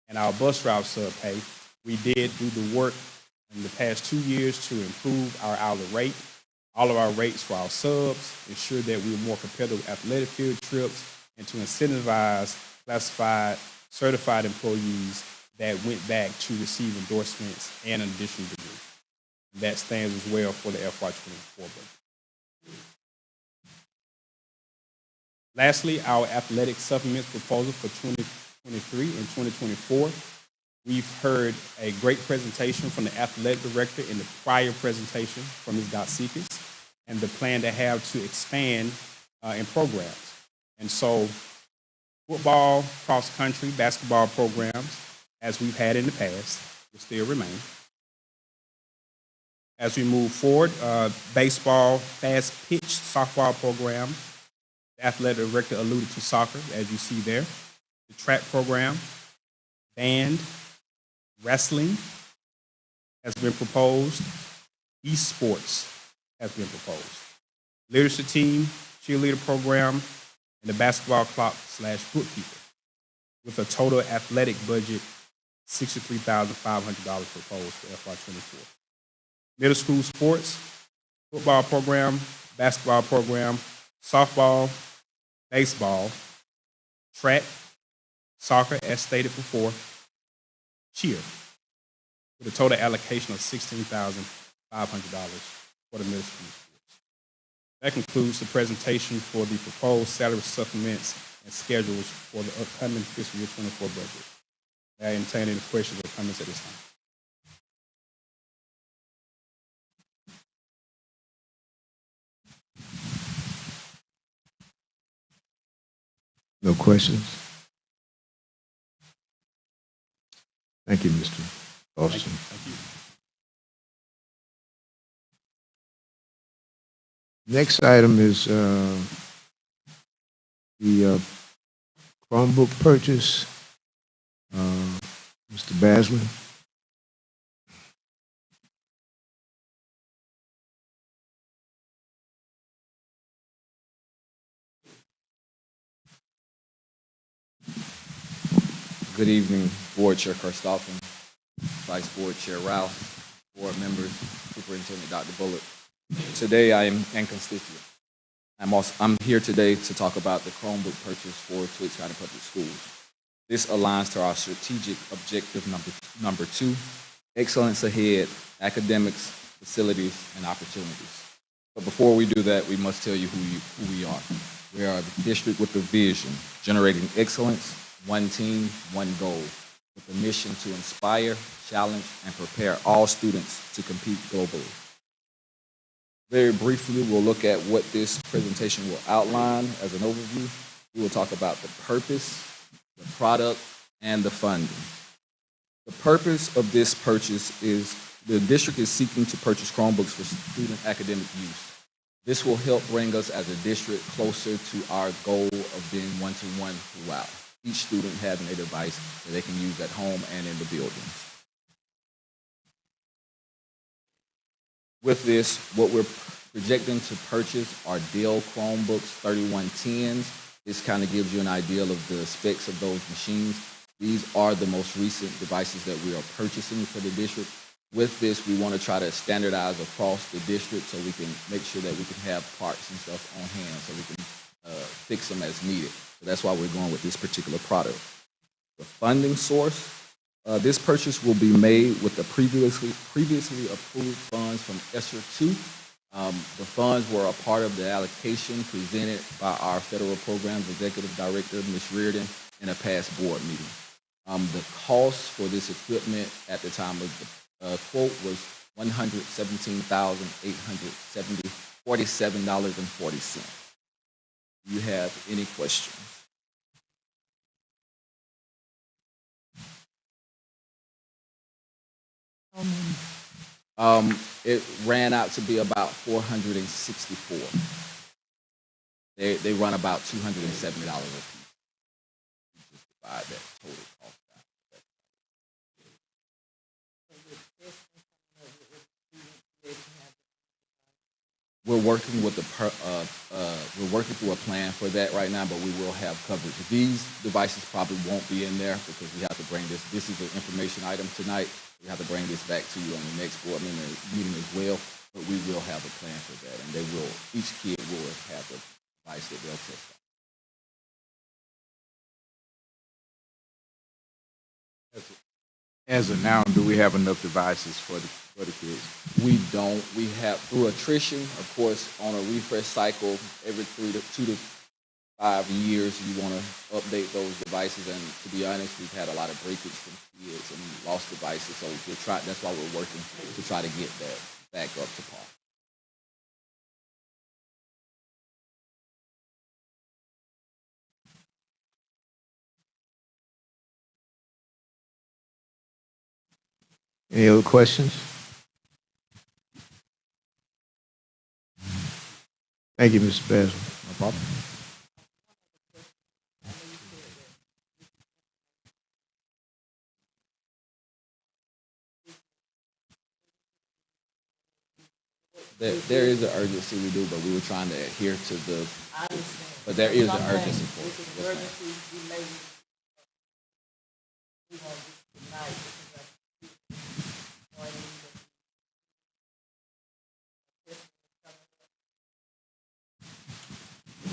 J: and our bus route sub-pay. We did do the work in the past 2 years to improve our hourly rate, all of our rates for our subs, ensure that we were more competitive with athletic field trips, and to incentivize classified, certified employees that went back to receive endorsements and an additional degree. That stands as well for the FY24 budget. Lastly, our athletic supplements proposal for 2023 and 2024. We've heard a great presentation from the athletic director in the prior presentation from Ms. Dotsikis, and the plan they have to expand in programs. And so football, cross-country, basketball programs, as we've had in the past, will still remain. As we move forward, baseball, fast-pitch softball program. The athletic director alluded to soccer, as you see there. The track program, band, wrestling has been proposed. Esports has been proposed. Literacy team, cheerleader program, and the basketball clock/bookkeeper, with a total athletic budget $63,500 proposed for FY24. Middle school sports, football program, basketball program, softball, baseball, track, soccer, as stated before, cheer, with a total allocation of $16,500 for the middle school sports. That concludes the presentation for the proposed salary supplements and schedules for the upcoming fiscal year 24 budget. May I entertain any questions or comments at this time?
A: No questions? Thank you, Mr. Austin.
J: Thank you.
A: Next item is the Chromebook purchase. Mr. Baslin.
K: Good evening, Board Chair Karstoffen, Vice Board Chair Ralph, Board members, Superintendent Dr. Bullock. Today I am and constituent. I'm here today to talk about the Chromebook purchase for Twiggs County Public Schools. This aligns to our strategic objective number 2, excellence ahead, academics, facilities, and opportunities. But before we do that, we must tell you who we are. We are a district with a vision, generating excellence, one team, one goal, with a mission to inspire, challenge, and prepare all students to compete globally. Very briefly, we'll look at what this presentation will outline as an overview. We will talk about the purpose, the product, and the funding. The purpose of this purchase is the district is seeking to purchase Chromebooks for student academic use. This will help bring us as a district closer to our goal of being one-to-one throughout. Each student having a device that they can use at home and in the buildings. With this, what we're projecting to purchase are Dell Chromebooks 3110s. This kind of gives you an idea of the specs of those machines. These are the most recent devices that we are purchasing for the district. With this, we want to try to standardize across the district so we can make sure that we can have parts and stuff on hand so we can fix them as needed. So that's why we're going with this particular product. The funding source, this purchase will be made with the previously approved funds from ESSER 2. The funds were a part of the allocation presented by our Federal Programs Executive Director, Ms. Reardon, in a past board meeting. The cost for this equipment at the time of the quote was $117,847.40. Do you have any questions? It ran out to be about 464. They run about $270 a piece. You just divide that total cost out. We're working with we're working through a plan for that right now, but we will have coverage. These devices probably won't be in there because we have to bring this. This is an information item tonight. We have to bring this back to you on the next board meeting as well. But we will have a plan for that, and each kid will have a device that they'll test out.
H: As of now, do we have enough devices for the kids?
K: We don't. We have, through attrition, of course, on a refresh cycle, every 2 to 5 years, you want to update those devices. And to be honest, we've had a lot of breakage from kids and lost devices. So that's why we're working to try to get that back up to par.
A: Any other questions? Thank you, Mr. Basil.
K: No problem. There is an urgency we do, but we were trying to adhere to the.
B: I understand.
K: But there is an
B: Something
K: urgency for it.
B: with the
K: Yes, ma'am.
B: emergency delay, we want this tonight because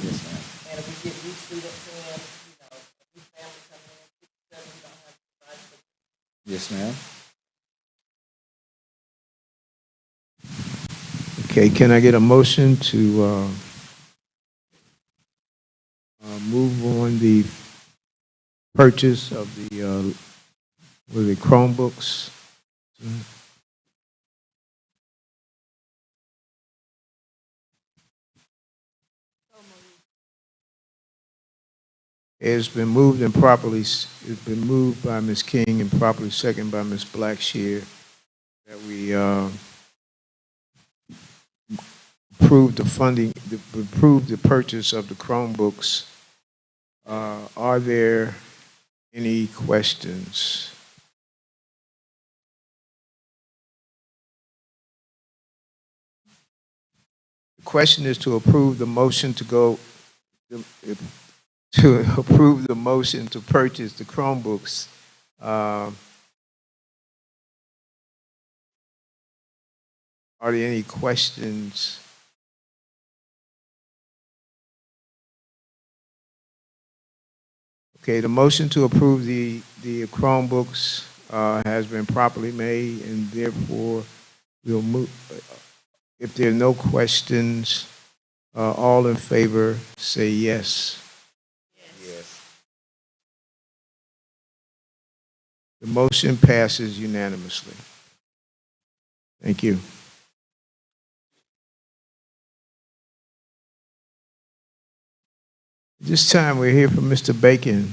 K: Yes, ma'am.
B: and if we get new students in, new family coming in, 6, 7, we don't have to provide for.
K: Yes, ma'am.
A: Okay, can I get a motion to move on the purchase of the, with the Chromebooks. It's been moved and properly, it's been moved by Ms. King and properly seconded by Ms. Blackshear that we approve the funding, approve the purchase of the Chromebooks. Are there any questions? The question is to approve the motion to go, to approve the motion to purchase the Chromebooks. Are there any questions? Okay, the motion to approve the Chromebooks has been properly made, and therefore we'll move. If there are no questions, all in favor say yes.
K: Yes.
A: The motion passes unanimously. Thank you. This time we're here from Mr. Bacon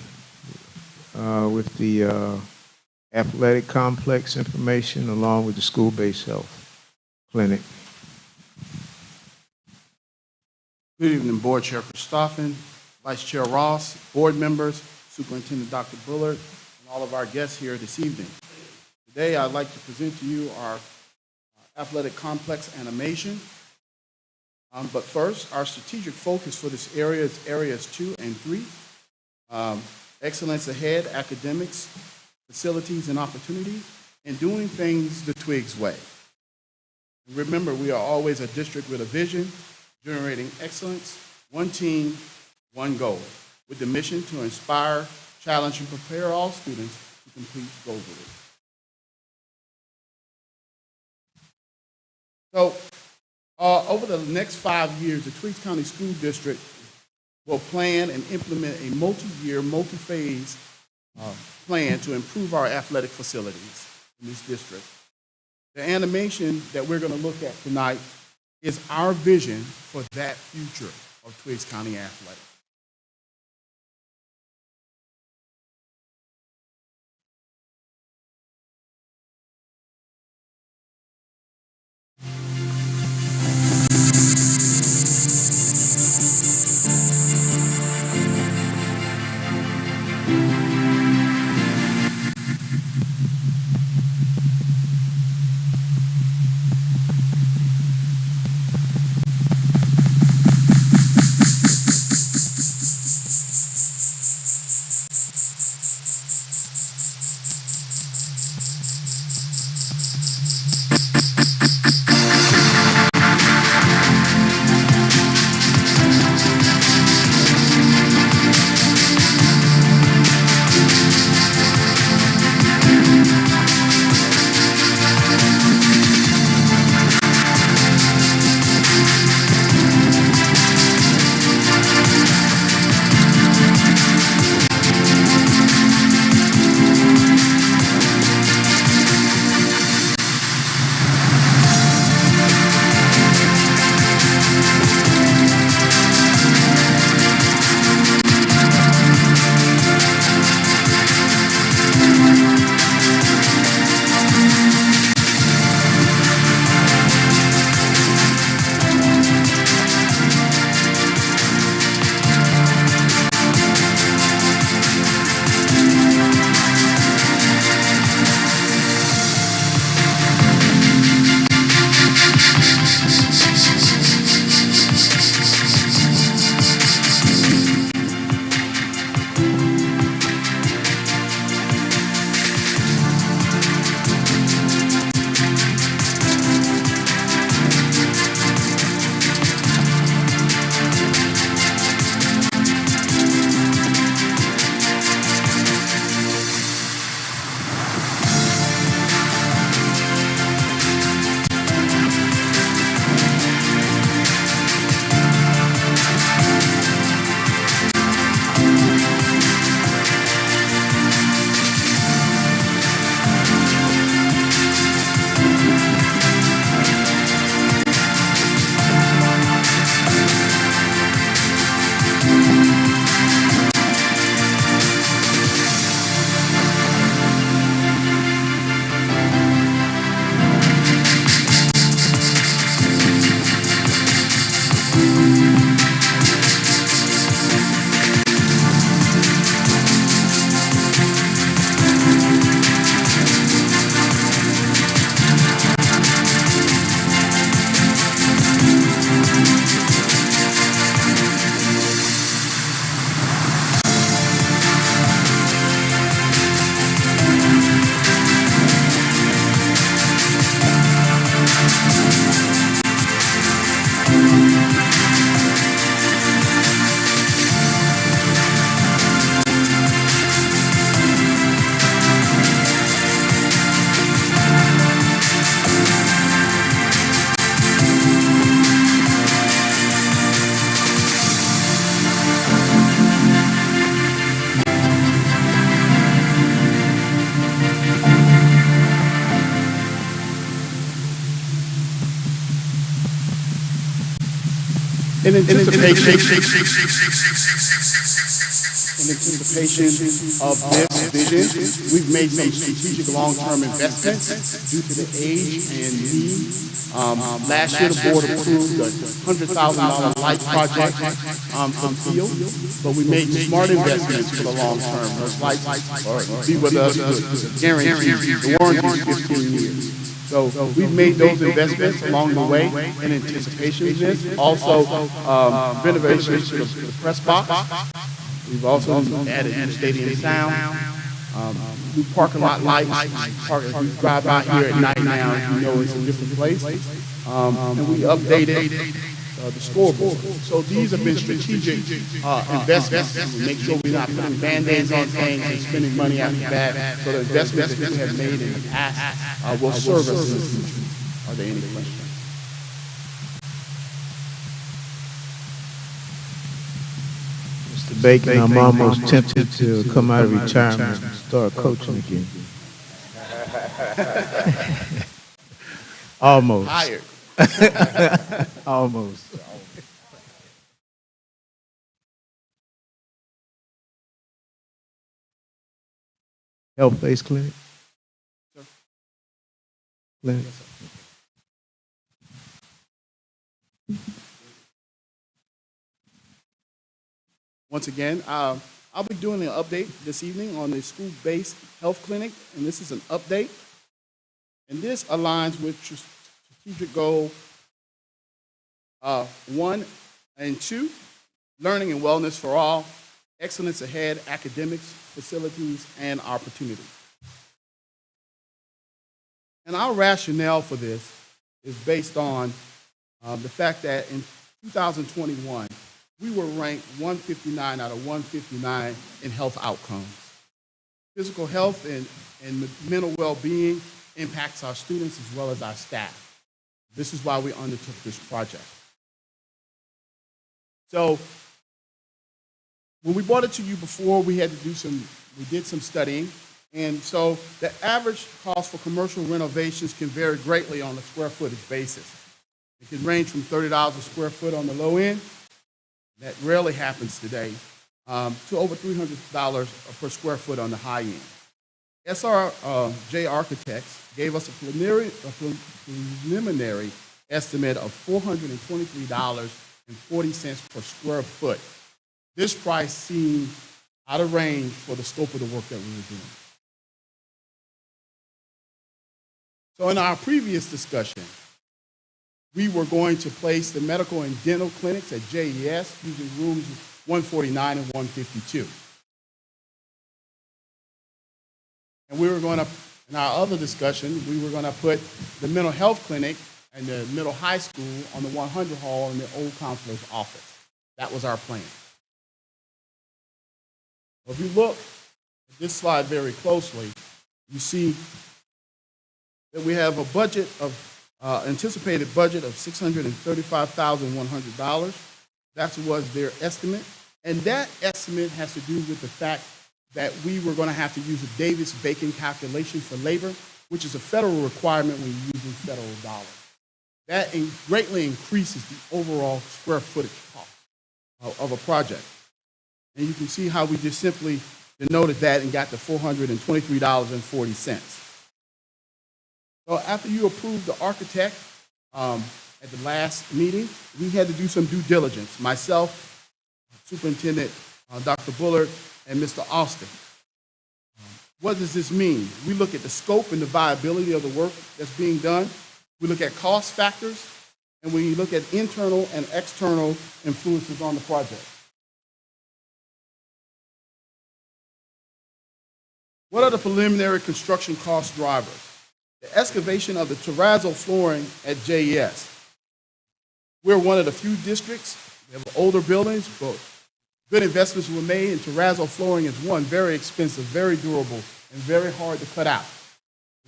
A: with the athletic complex information along with the school-based health clinic.
L: Good evening, Board Chair Christoffen, Vice Chair Ross, board members, Superintendent Dr. Bullard, and all of our guests here this evening. Today, I'd like to present to you our athletic complex animation. But first, our strategic focus for this area is areas 2 and 3. Excellence ahead, academics, facilities and opportunity, and doing things the Twigs way. And remember, we are always a district with a vision, generating excellence, one team, one goal, with the mission to inspire, challenge, and prepare all students to compete globally. So, over the next 5 years, the Twigs County School District will plan and implement a multi-year, multi-phase plan to improve our athletic facilities in this district. The animation that we're going to look at tonight is our vision for that future of Twigs County athletics. In anticipation of this vision, we've made some strategic long-term investments due to the age and need. Last year, the board approved a $100,000 light project for the field, but we made smart investments for the long term. Those lights will be with us with guaranteed. The warranty is 15 years. So we've made those investments along the way in anticipation of this. Also, renovations to the press box. We've also added new stadium sound, new parking lot lights. If you drive by here at night now, you know it's a different place. And we updated the scoreboard. So these have been strategic investments. We make sure we're not putting Band-Aids on things and spending money after that. So the investments that we have made in the past will serve us in the future. Are there any questions?
A: Mr. Bacon, I'm almost tempted to come out of retirement and start coaching again. Almost.
L: Hired.
A: Almost. Health-based clinic?
L: Sir?
A: Clinic?
L: Yes, sir. Once again, I'll be doing an update this evening on the school-based health clinic, and this is an update. And this aligns with strategic goal 1 and 2, learning and wellness for all, excellence ahead, academics, facilities, and opportunity. And our rationale for this is based on the fact that in 2021, we were ranked 159 out of 159 in health outcomes. Physical health and mental well-being impacts our students as well as our staff. This is why we undertook this project. So when we brought it to you before, we did some studying. And so the average cost for commercial renovations can vary greatly on a square footage basis. It can range from $30 a square foot on the low end, that rarely happens today, to over $300 per square foot on the high end. SRJ Architects gave us a preliminary estimate of $423.40 per square foot. This price seemed out of range for the scope of the work that we were doing. So in our previous discussion, we were going to place the medical and dental clinics at JES using rooms 149 and 152. And we were going to, in our other discussion, we were going to put the mental health clinic and the middle high school on the 100 hall in the old counselor's office. That was our plan. Well, if you look at this slide very closely, you see that we have a budget of anticipated budget of $635,100. That was their estimate. And that estimate has to do with the fact that we were going to have to use a Davis-Bacon calculation for labor, which is a federal requirement when you're using federal dollars. That greatly increases the overall square footage cost of a project. And you can see how we just simply denoted that and got to $423.40. So after you approved the architect at the last meeting, we had to do some due diligence. Myself, Superintendent Dr. Bullard, and Mr. Austin. What does this mean? We look at the scope and the viability of the work that's being done. We look at cost factors, and we look at internal and external influences on the project. What are the preliminary construction cost drivers? The excavation of the terrazzo flooring at JES. We're one of the few districts, we have older buildings, but good investments were made, and terrazzo flooring is one, very expensive, very durable, and very hard to cut out.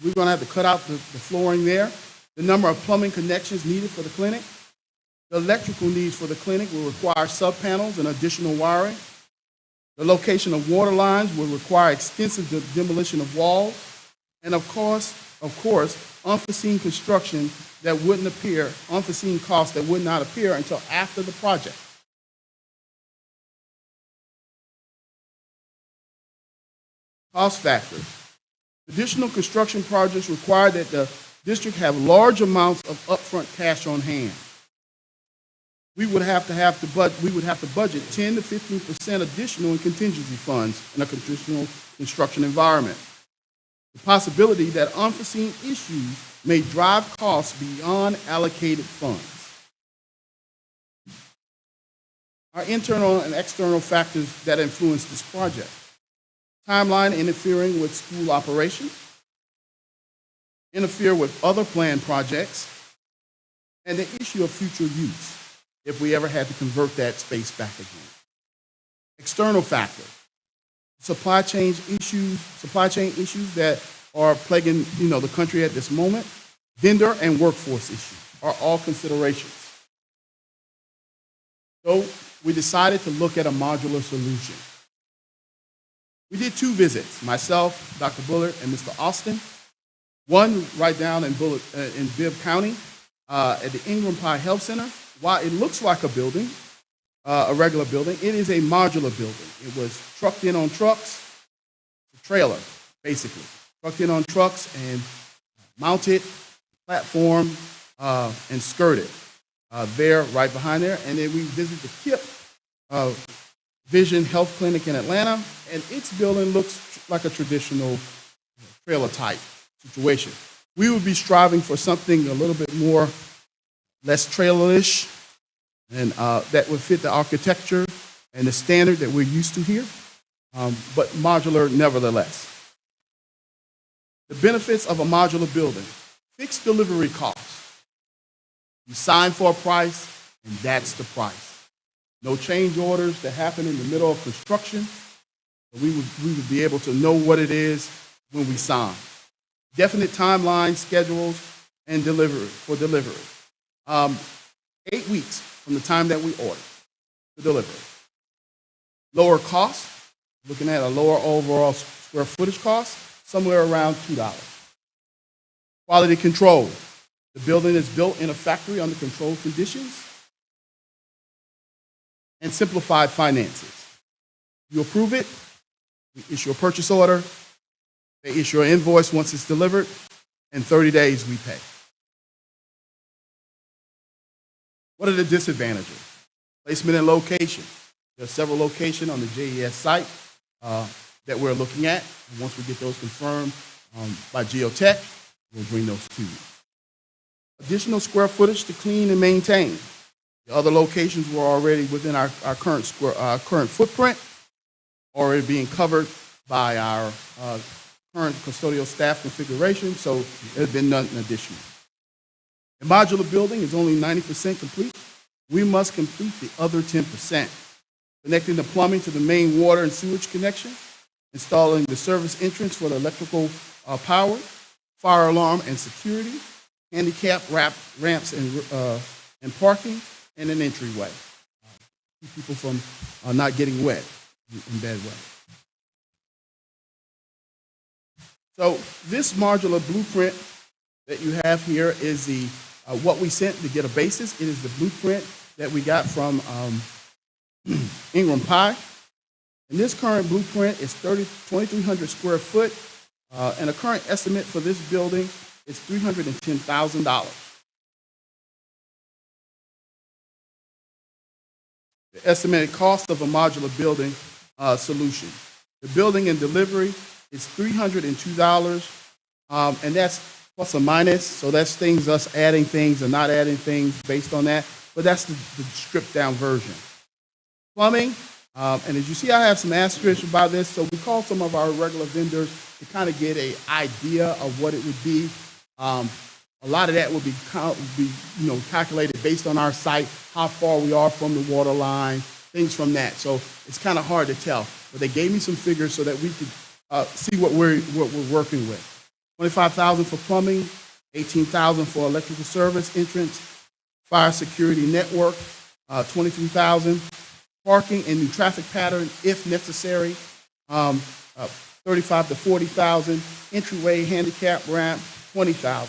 L: We're going to have to cut out the flooring there. The number of plumbing connections needed for the clinic. The electrical needs for the clinic will require sub-panels and additional wiring. The location of water lines will require extensive demolition of walls. And of course, of course, unforeseen construction that wouldn't appear, unforeseen costs that would not appear until after the project. Cost factors. Traditional construction projects require that the district have large amounts of upfront cash on hand. We would have to budget 10 to 15% additional in contingency funds in a traditional construction environment. The possibility that unforeseen issues may drive costs beyond allocated funds. Our internal and external factors that influence this project. Timeline interfering with school operations, interfere with other planned projects, and the issue of future use if we ever had to convert that space back again. External factors, supply chain issues that are plaguing the country at this moment, vendor and workforce issues are all considerations. So we decided to look at a modular solution. We did 2 visits, myself, Dr. Bullard, and Mr. Austin. One right down in Bibb County at the Ingram Pie Health Center. While it looks like a building, a regular building, it is a modular building. It was trucked in on trucks, a trailer, basically. Trucked in on trucks and mounted, platform, and skirted there, right behind there. And then we visited the KIP Vision Health Clinic in Atlanta, and its building looks like a traditional trailer type situation. We would be striving for something a little bit more, less trailerish, and that would fit the architecture and the standard that we're used to here, but modular nevertheless. The benefits of a modular building: fixed delivery costs. You sign for a price, and that's the price. No change orders that happen in the middle of construction. We would be able to know what it is when we sign. Definite timeline, schedules, and delivery. 8 weeks from the time that we order to deliver. Lower cost, looking at a lower overall square footage cost, somewhere around $2. Quality control. The building is built in a factory under controlled conditions. And simplified finances. You approve it, we issue a purchase order, they issue an invoice once it's delivered, in 30 days we pay. What are the disadvantages? Placement and location. There are several locations on the JES site that we're looking at. And once we get those confirmed by Geotech, we'll bring those to you. Additional square footage to clean and maintain. The other locations were already within our current footprint, already being covered by our current custodial staff configuration, so there's been nothing additional. The modular building is only 90% complete. We must complete the other 10%, connecting the plumbing to the main water and sewage connection, installing the service entrance for the electrical power, fire alarm and security, handicap ramps and parking, and an entryway. Keep people from not getting wet in bad weather. So this modular blueprint that you have here is the what we sent to get a basis. It is the blueprint that we got from Ingram Pie. And this current blueprint is 2,300 square foot, and a current estimate for this building is $310,000. The estimated cost of a modular building solution. The building and delivery is $302, and that's plus or minus, so that's things us adding things or not adding things based on that, but that's the stripped down version. Plumbing, and as you see, I have some asterisks about this, so we called some of our regular vendors to kind of get an idea of what it would be. A lot of that will be calculated based on our site, how far we are from the water line, things from that. So it's kind of hard to tell. But they gave me some figures so that we could see what we're working with. $25,000 for plumbing, $18,000 for electrical service entrance, fire security network, $23,000, parking and new traffic pattern if necessary, $35,000 to $40,000, entryway handicap ramp, $20,000.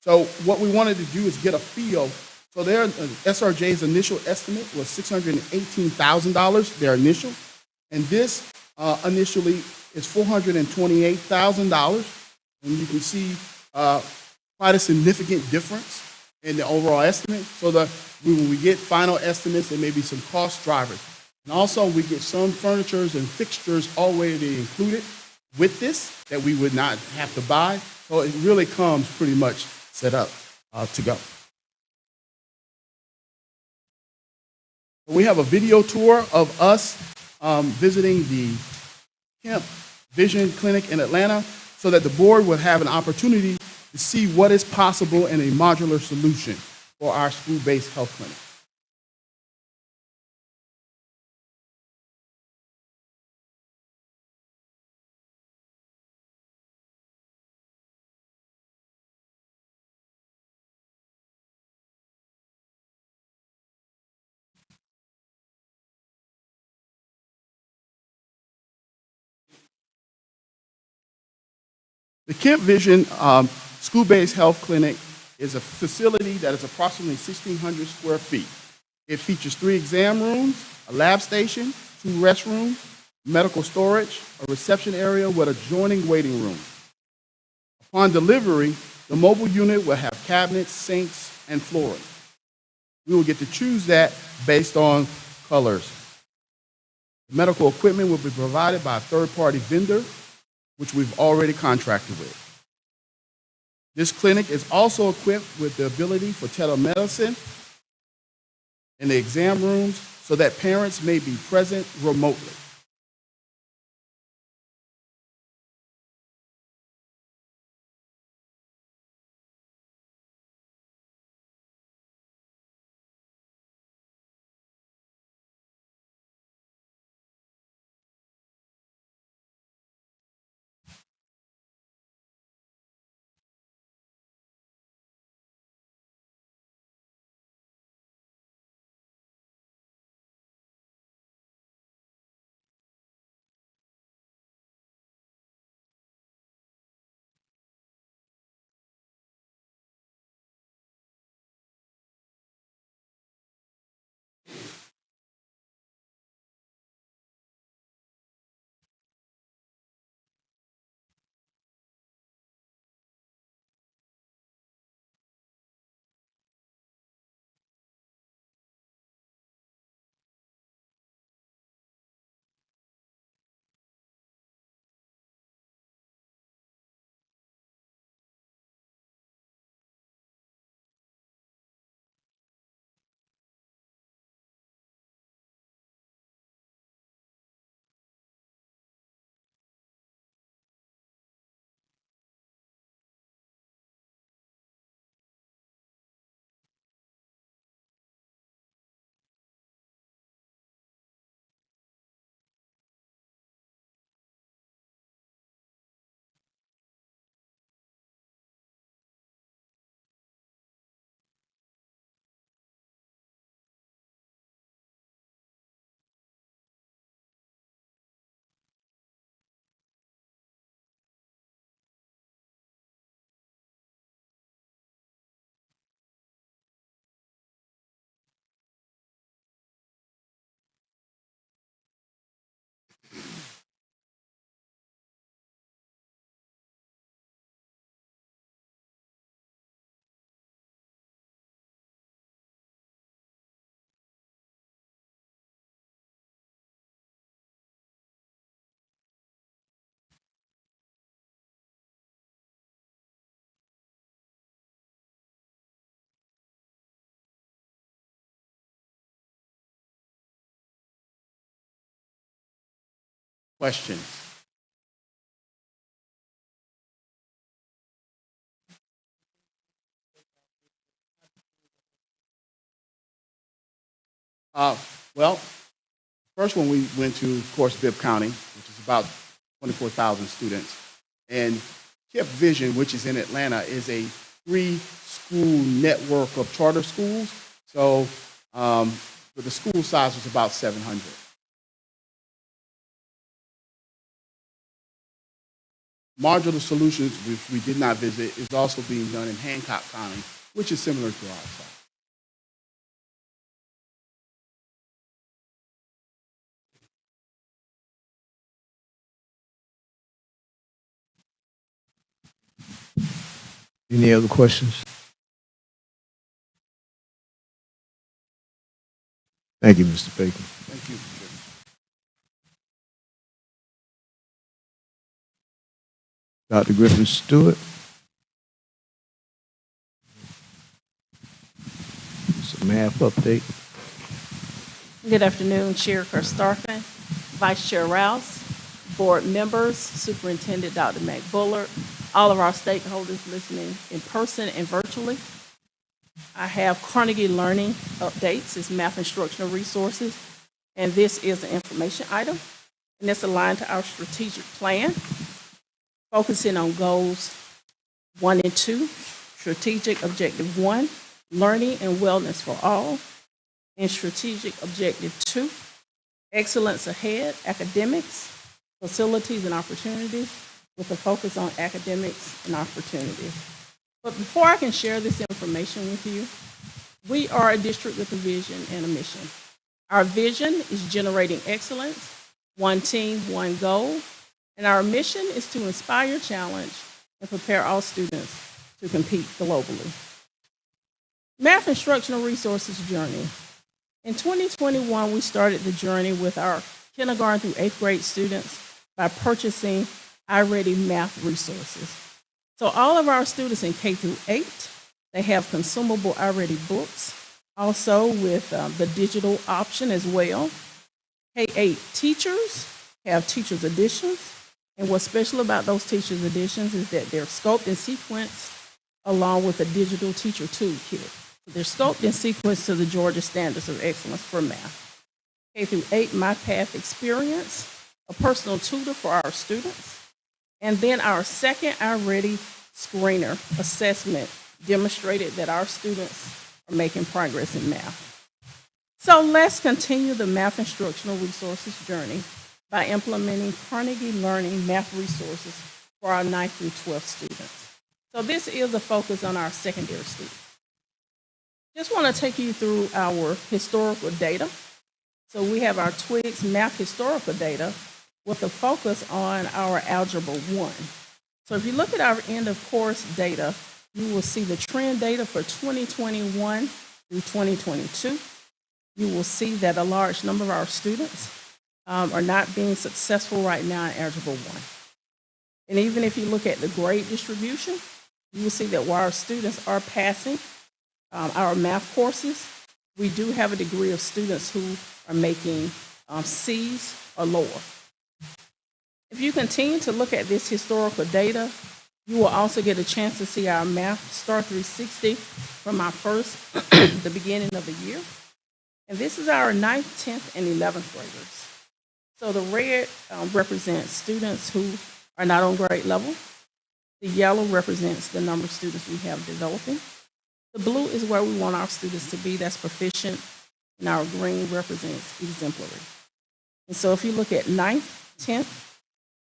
L: So what we wanted to do is get a feel. So SRJ's initial estimate was $618,000, their initial. And this initially is $428,000. And you can see quite a significant difference in the overall estimate. So when we get final estimates, there may be some cost drivers. And also we get some furnitures and fixtures already included with this that we would not have to buy. So it really comes pretty much set up to go. We have a video tour of us visiting the Kemp Vision Clinic in Atlanta so that the board will have an opportunity to see what is possible in a modular solution for our school-based health clinic. The Kemp Vision School-Based Health Clinic is a facility that is approximately 1,600 square feet. It features 3 exam rooms, a lab station, 2 restrooms, medical storage, a reception area with adjoining waiting room. Upon delivery, the mobile unit will have cabinets, sinks, and flooring. We will get to choose that based on colors. The medical equipment will be provided by a third-party vendor, which we've already contracted with. This clinic is also equipped with the ability for telemedicine in the exam rooms so that parents may be present remotely. Questions? Well, first one we went to, of course, Bibb County, which is about 24,000 students. And Kemp Vision, which is in Atlanta, is a 3-school network of charter schools. So but the school size was about 700. Modular solutions, which we did not visit, is also being done in Hancock County, which is similar to our site.
A: Any other questions? Thank you, Mr. Bacon.
L: Thank you.
A: Dr. Griffin Stewart. It's a math update.
B: Good afternoon, Chair Karstoffen, Vice Chair Rouse, board members, Superintendent Dr. McBullard, all of our stakeholders listening in person and virtually. I have Carnegie Learning updates, it's math instructional resources, and this is an information item, and it's aligned to our strategic plan, focusing on goals 1 and 2, strategic objective 1, learning and wellness for all, and strategic objective 2, excellence ahead, academics, facilities and opportunities, with a focus on academics and opportunities. But before I can share this information with you, we are a district with a vision and a mission. Our vision is generating excellence, one team, one goal, and our mission is to inspire, challenge, and prepare all students to compete globally. Math Instructional Resources Journey. In 2021, we started the journey with our kindergarten through 8th grade students by purchasing iReady math resources. So all of our students in K through 8, they have consumable iReady books, also with the digital option as well. K-8 teachers have teachers editions, and what's special about those teachers editions is that they're scoped and sequenced along with a digital teacher toolkit. So they're scoped and sequenced to the Georgia Standards of Excellence for Math. K through 8 My Path Experience, a personal tutor for our students. And then our second iReady screener assessment demonstrated that our students are making progress in math. So let's continue the math instructional resources journey by implementing Carnegie Learning math resources for our 9th through 12th students. So this is a focus on our secondary students. Just want to take you through our historical data. So we have our TWIGS math historical data with a focus on our Algebra 1. So if you look at our end of course data, you will see the trend data for 2021 through 2022. You will see that a large number of our students are not being successful right now in Algebra 1. And even if you look at the grade distribution, you will see that while our students are passing our math courses, we do have a degree of students who are making C's or lower. If you continue to look at this historical data, you will also get a chance to see our Math Star 360 from our the beginning of the year. And this is our 9th, 10th, and 11th graders. So the red represents students who are not on grade level. The yellow represents the number of students we have developing. The blue is where we want our students to be, that's proficient, and our green represents exemplary. And so if you look at 9th, 10th,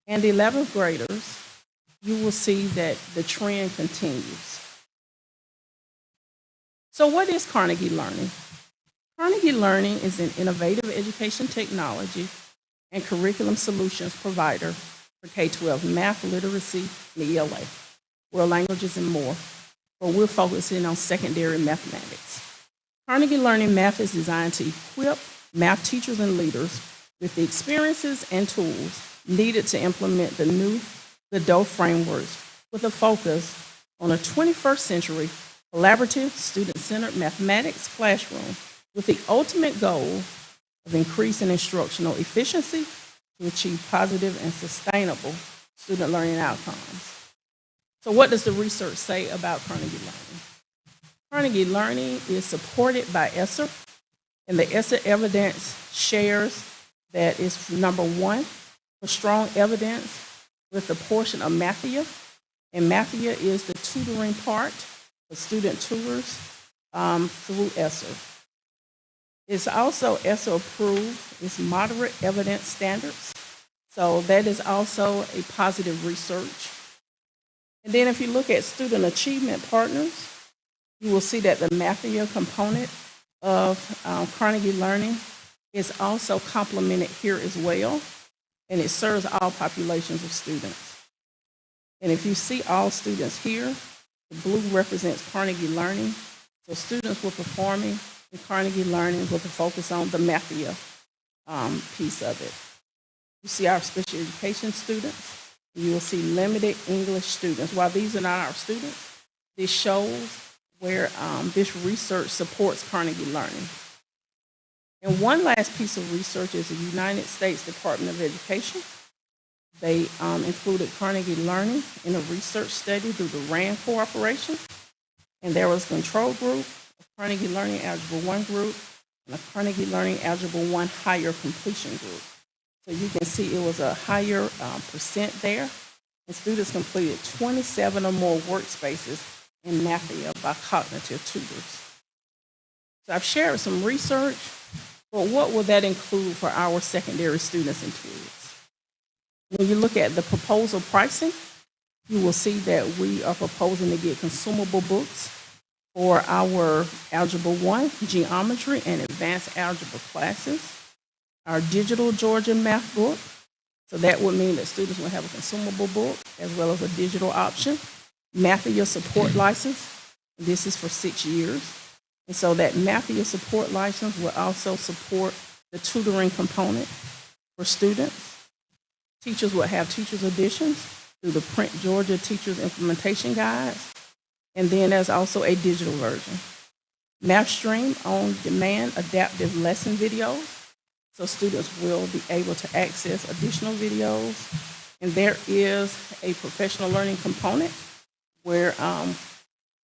B: and 11th graders, you will see that the trend continues. So what is Carnegie Learning? Carnegie Learning is an innovative education technology and curriculum solutions provider for K-12 math, literacy, and ELA, world languages, and more, but we're focusing on secondary mathematics. Carnegie Learning Math is designed to equip math teachers and leaders with the experiences and tools needed to implement the new Godot frameworks with a focus on a 21st century collaborative, student-centered mathematics classroom with the ultimate goal of increasing instructional efficiency to achieve positive and sustainable student learning outcomes. So what does the research say about Carnegie Learning? Carnegie Learning is supported by ESSER, and the ESSER evidence shares that it's number 1 for strong evidence with the portion of Mathia, and Mathia is the tutoring part for student tutors through ESSER. It's also ESSER approved, it's moderate evidence standards. So that is also a positive research. And then if you look at student achievement partners, you will see that the Mathia component of Carnegie Learning is also complemented here as well, and it serves all populations of students. And if you see all students here, the blue represents Carnegie Learning. So students were performing in Carnegie Learning with a focus on the Mathia piece of it. You see our special education students. You will see limited English students. While these are not our students, this shows where this research supports Carnegie Learning. And one last piece of research is the United States Department of Education. They included Carnegie Learning in a research study through the RAND Corporation. And there was a control group, a Carnegie Learning Algebra 1 group, and a Carnegie Learning Algebra 1 higher completion group. So you can see it was a higher percent there. And students completed 27 or more workspaces in Mathia by cognitive tutors. So I've shared some research, but what will that include for our secondary students and kids? When you look at the proposal pricing, you will see that we are proposing to get consumable books for our Algebra 1, Geometry, and Advanced Algebra classes, our digital Georgia math book. So that would mean that students will have a consumable book as well as a digital option. Mathia support license, this is for 6 years. And so that Mathia support license will also support the tutoring component for students. Teachers will have teachers editions through the Print Georgia Teachers Implementation Guides. And then there's also a digital version. MathStream on-demand adaptive lesson videos. So students will be able to access additional videos. And there is a professional learning component where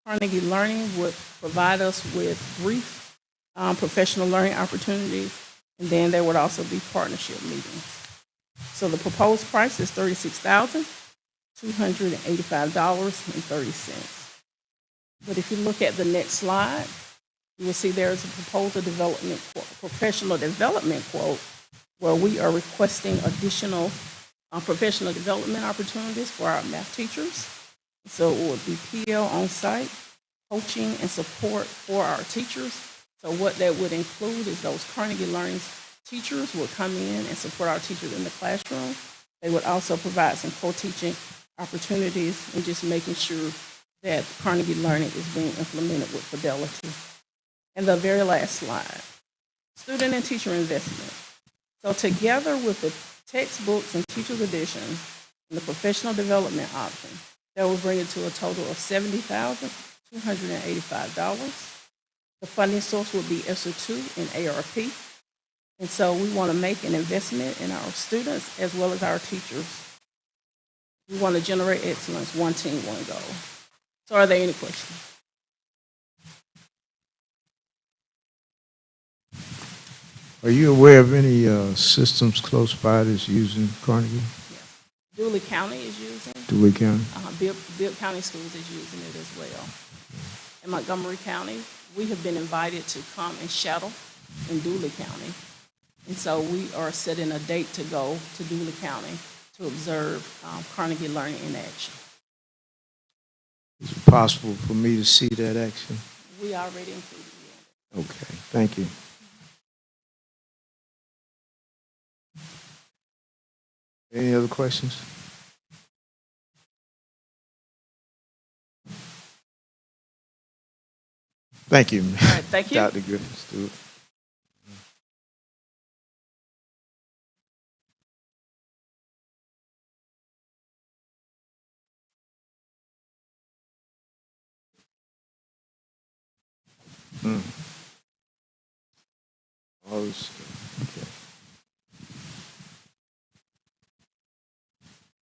B: Carnegie Learning would provide us with brief professional learning opportunities, and then there would also be partnership meetings. So the proposed price is $36,285.30. But if you look at the next slide, you will see there is a professional development quote where we are requesting additional professional development opportunities for our math teachers. So it would be PL on-site, coaching and support for our teachers. So what that would include is those Carnegie Learning teachers will come in and support our teachers in the classroom. They would also provide some co-teaching opportunities and just making sure that Carnegie Learning is being implemented with fidelity. And the very last slide, student and teacher investment. So together with the textbooks and teacher's editions and the professional development option, that will bring it to a total of $70,285. The funding source will be ESSER 2 and ARP. And so we want to make an investment in our students as well as our teachers. We want to generate excellence, one team, one goal. So are there any questions?
A: Are you aware of any systems close by that's using Carnegie?
B: Yes. Dooley County is using.
A: Dooley County?
B: Bibb County Schools is using it as well. In Montgomery County, we have been invited to come and shadow in Dooley County. And so we are setting a date to go to Dooley County to observe Carnegie Learning in action.
A: Is it possible for me to see that action?
B: We already included it.
A: Okay, thank you. Any other questions? Thank you.
B: All right, thank you.
A: Dr. Griffin Stewart. Okay.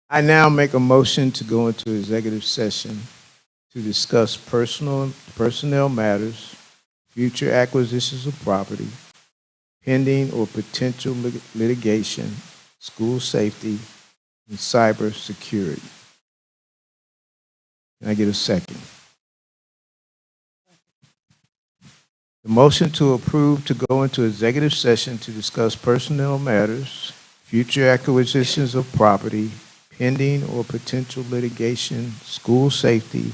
A: I now make a motion to go into executive session to discuss personnel matters, future acquisitions of property, pending or potential litigation, school safety, and cyber security. Can I get a second? The motion to approve to go into executive session to discuss personnel matters, future acquisitions of property, pending or potential litigation, school safety,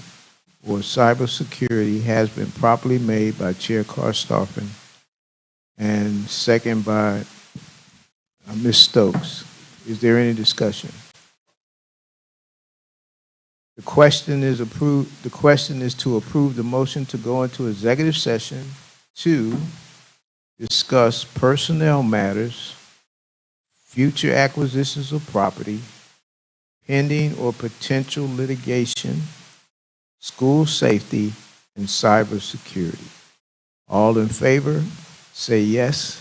A: or cybersecurity has been properly made by Chair Karstoffen and second by Ms. Stokes. Is there any discussion? The question is to approve the motion to go into executive session to discuss personnel matters, future acquisitions of property, pending or potential litigation, school safety, and cybersecurity. All in favor, say yes.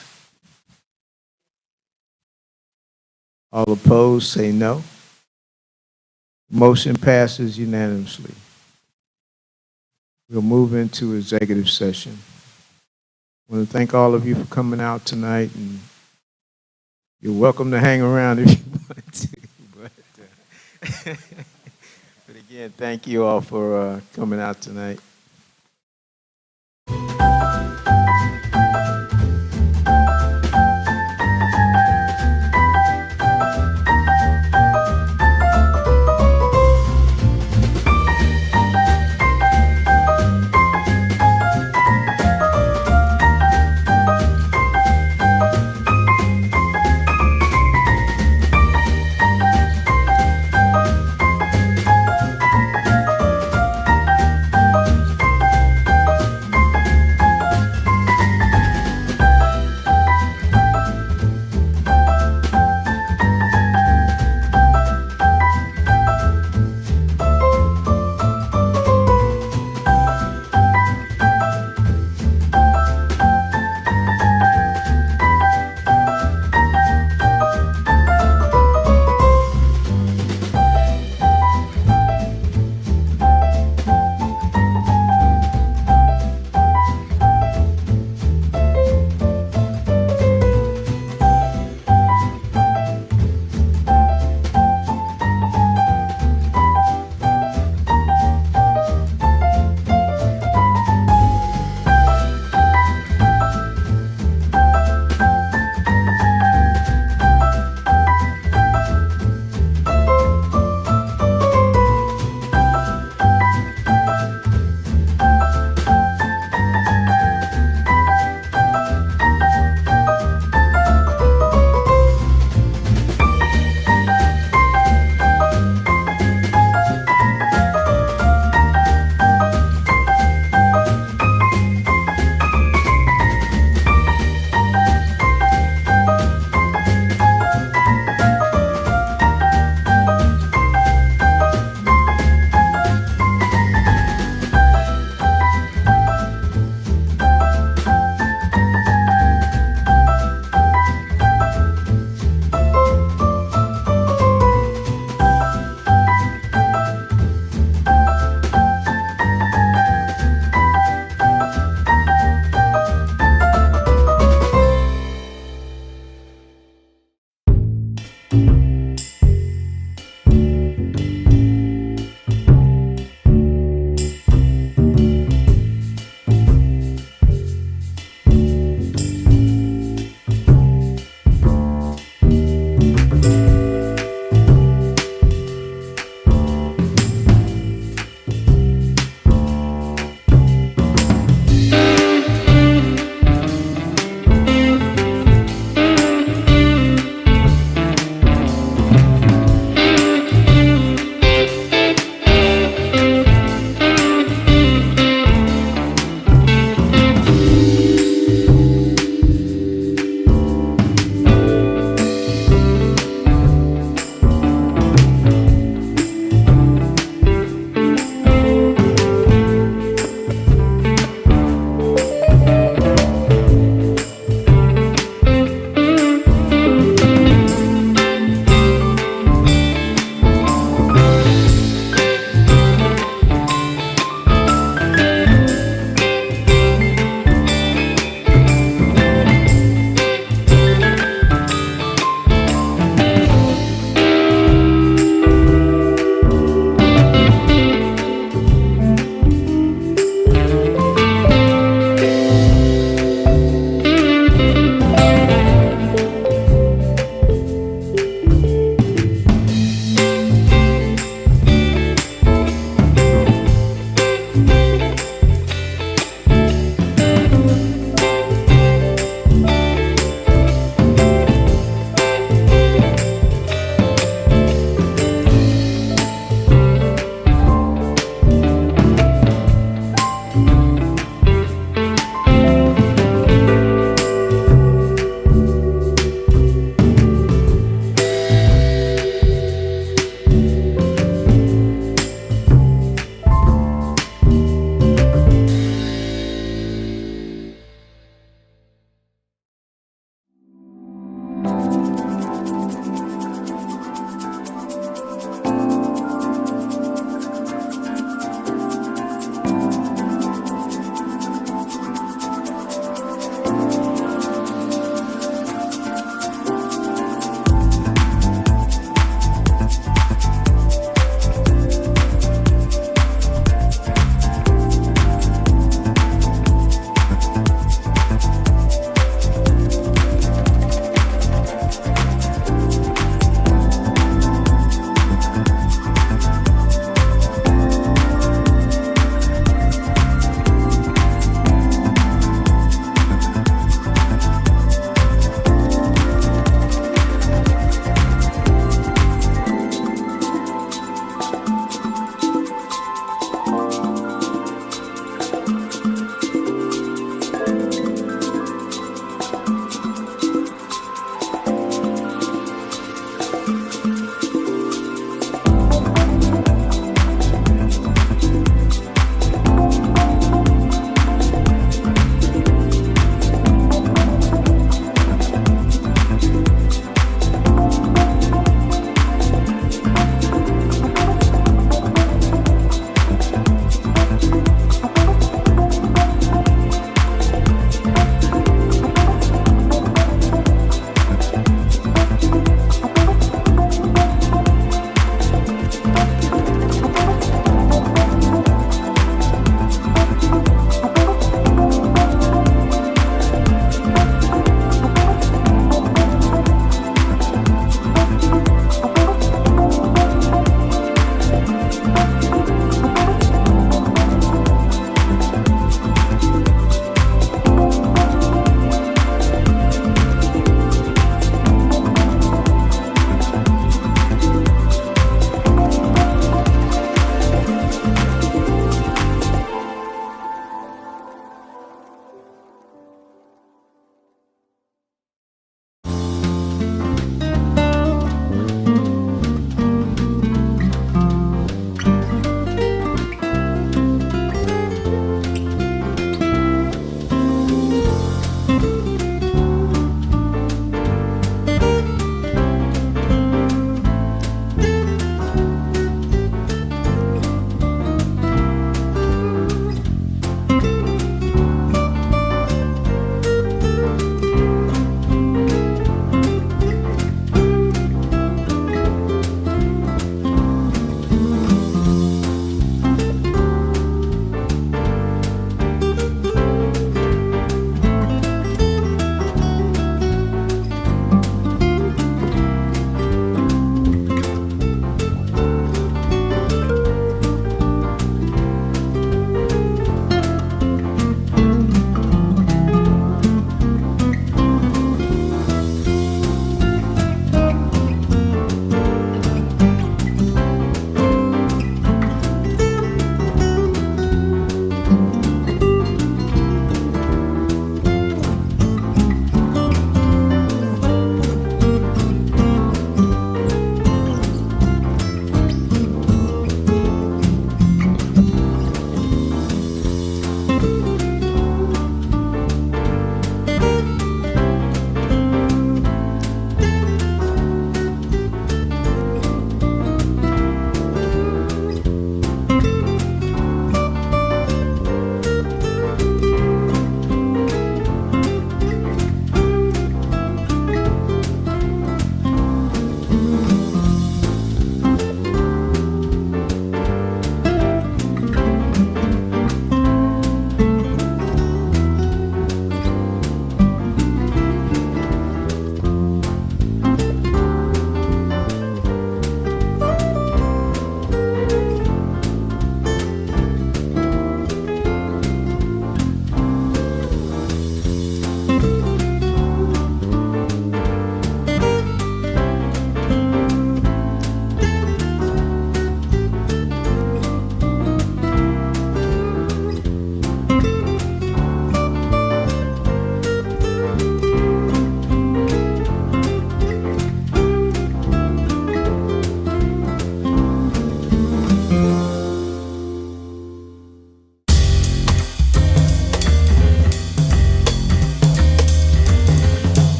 A: All opposed, say no. Motion passes unanimously. We'll move into executive session. I want to thank all of you for coming out tonight, and you're welcome to hang around if you want to. But again, thank you all for coming out tonight.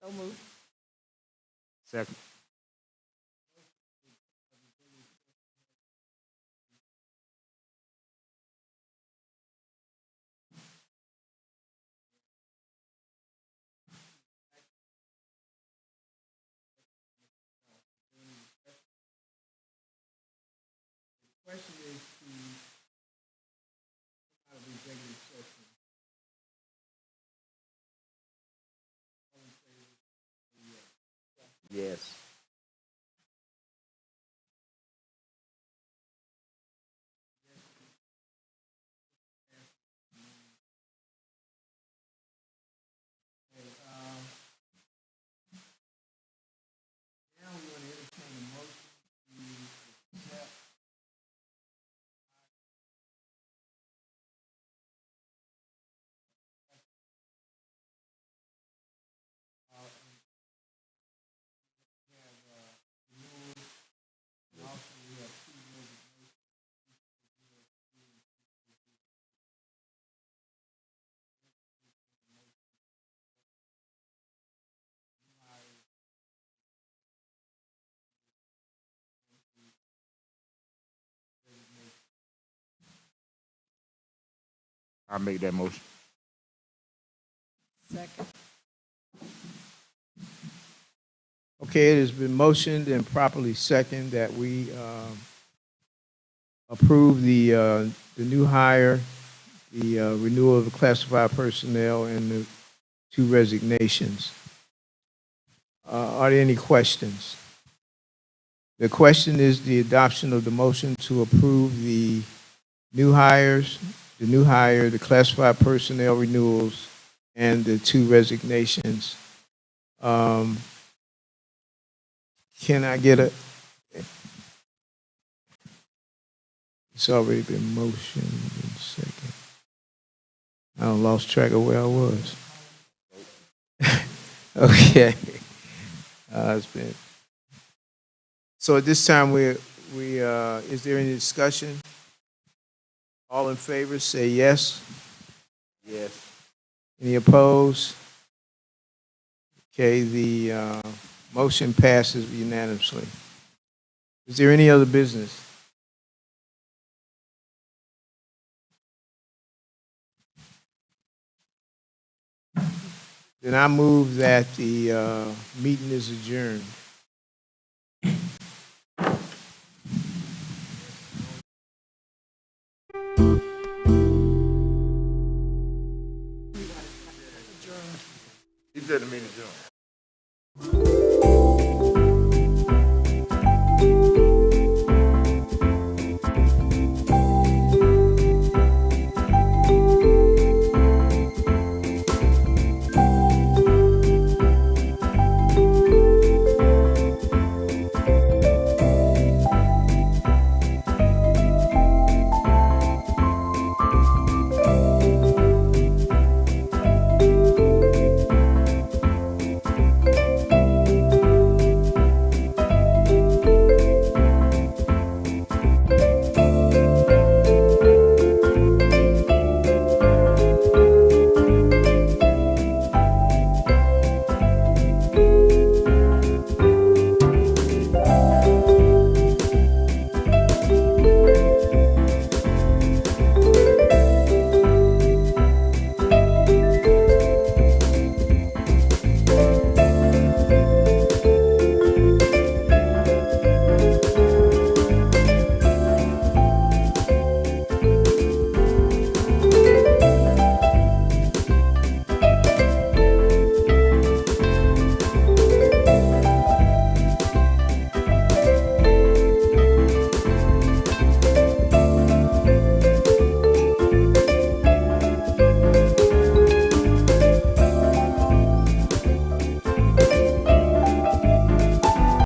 B: So moved.
H: Second.
A: Question is to come out of executive session.
H: Yes.
A: Okay, now we want to entertain a motion to accept. We have renewal, and also we have two resignations.
H: I'll make that motion.
B: Second.
A: Okay, it has been motioned and properly seconded that we approve the new hire, the renewal of the classified personnel, and the two resignations. Are there any questions? The question is the adoption of the motion to approve the new hires, the classified personnel renewals, and the two resignations. Can I get a? It's already been motioned in second. I lost track of where I was. Okay. It's been. So at this time, is there any discussion? All in favor, say yes.
H: Yes.
A: Any opposed? Okay, the motion passes unanimously. Is there any other business? Then I move that the meeting is adjourned.
H: He said the meeting adjourned.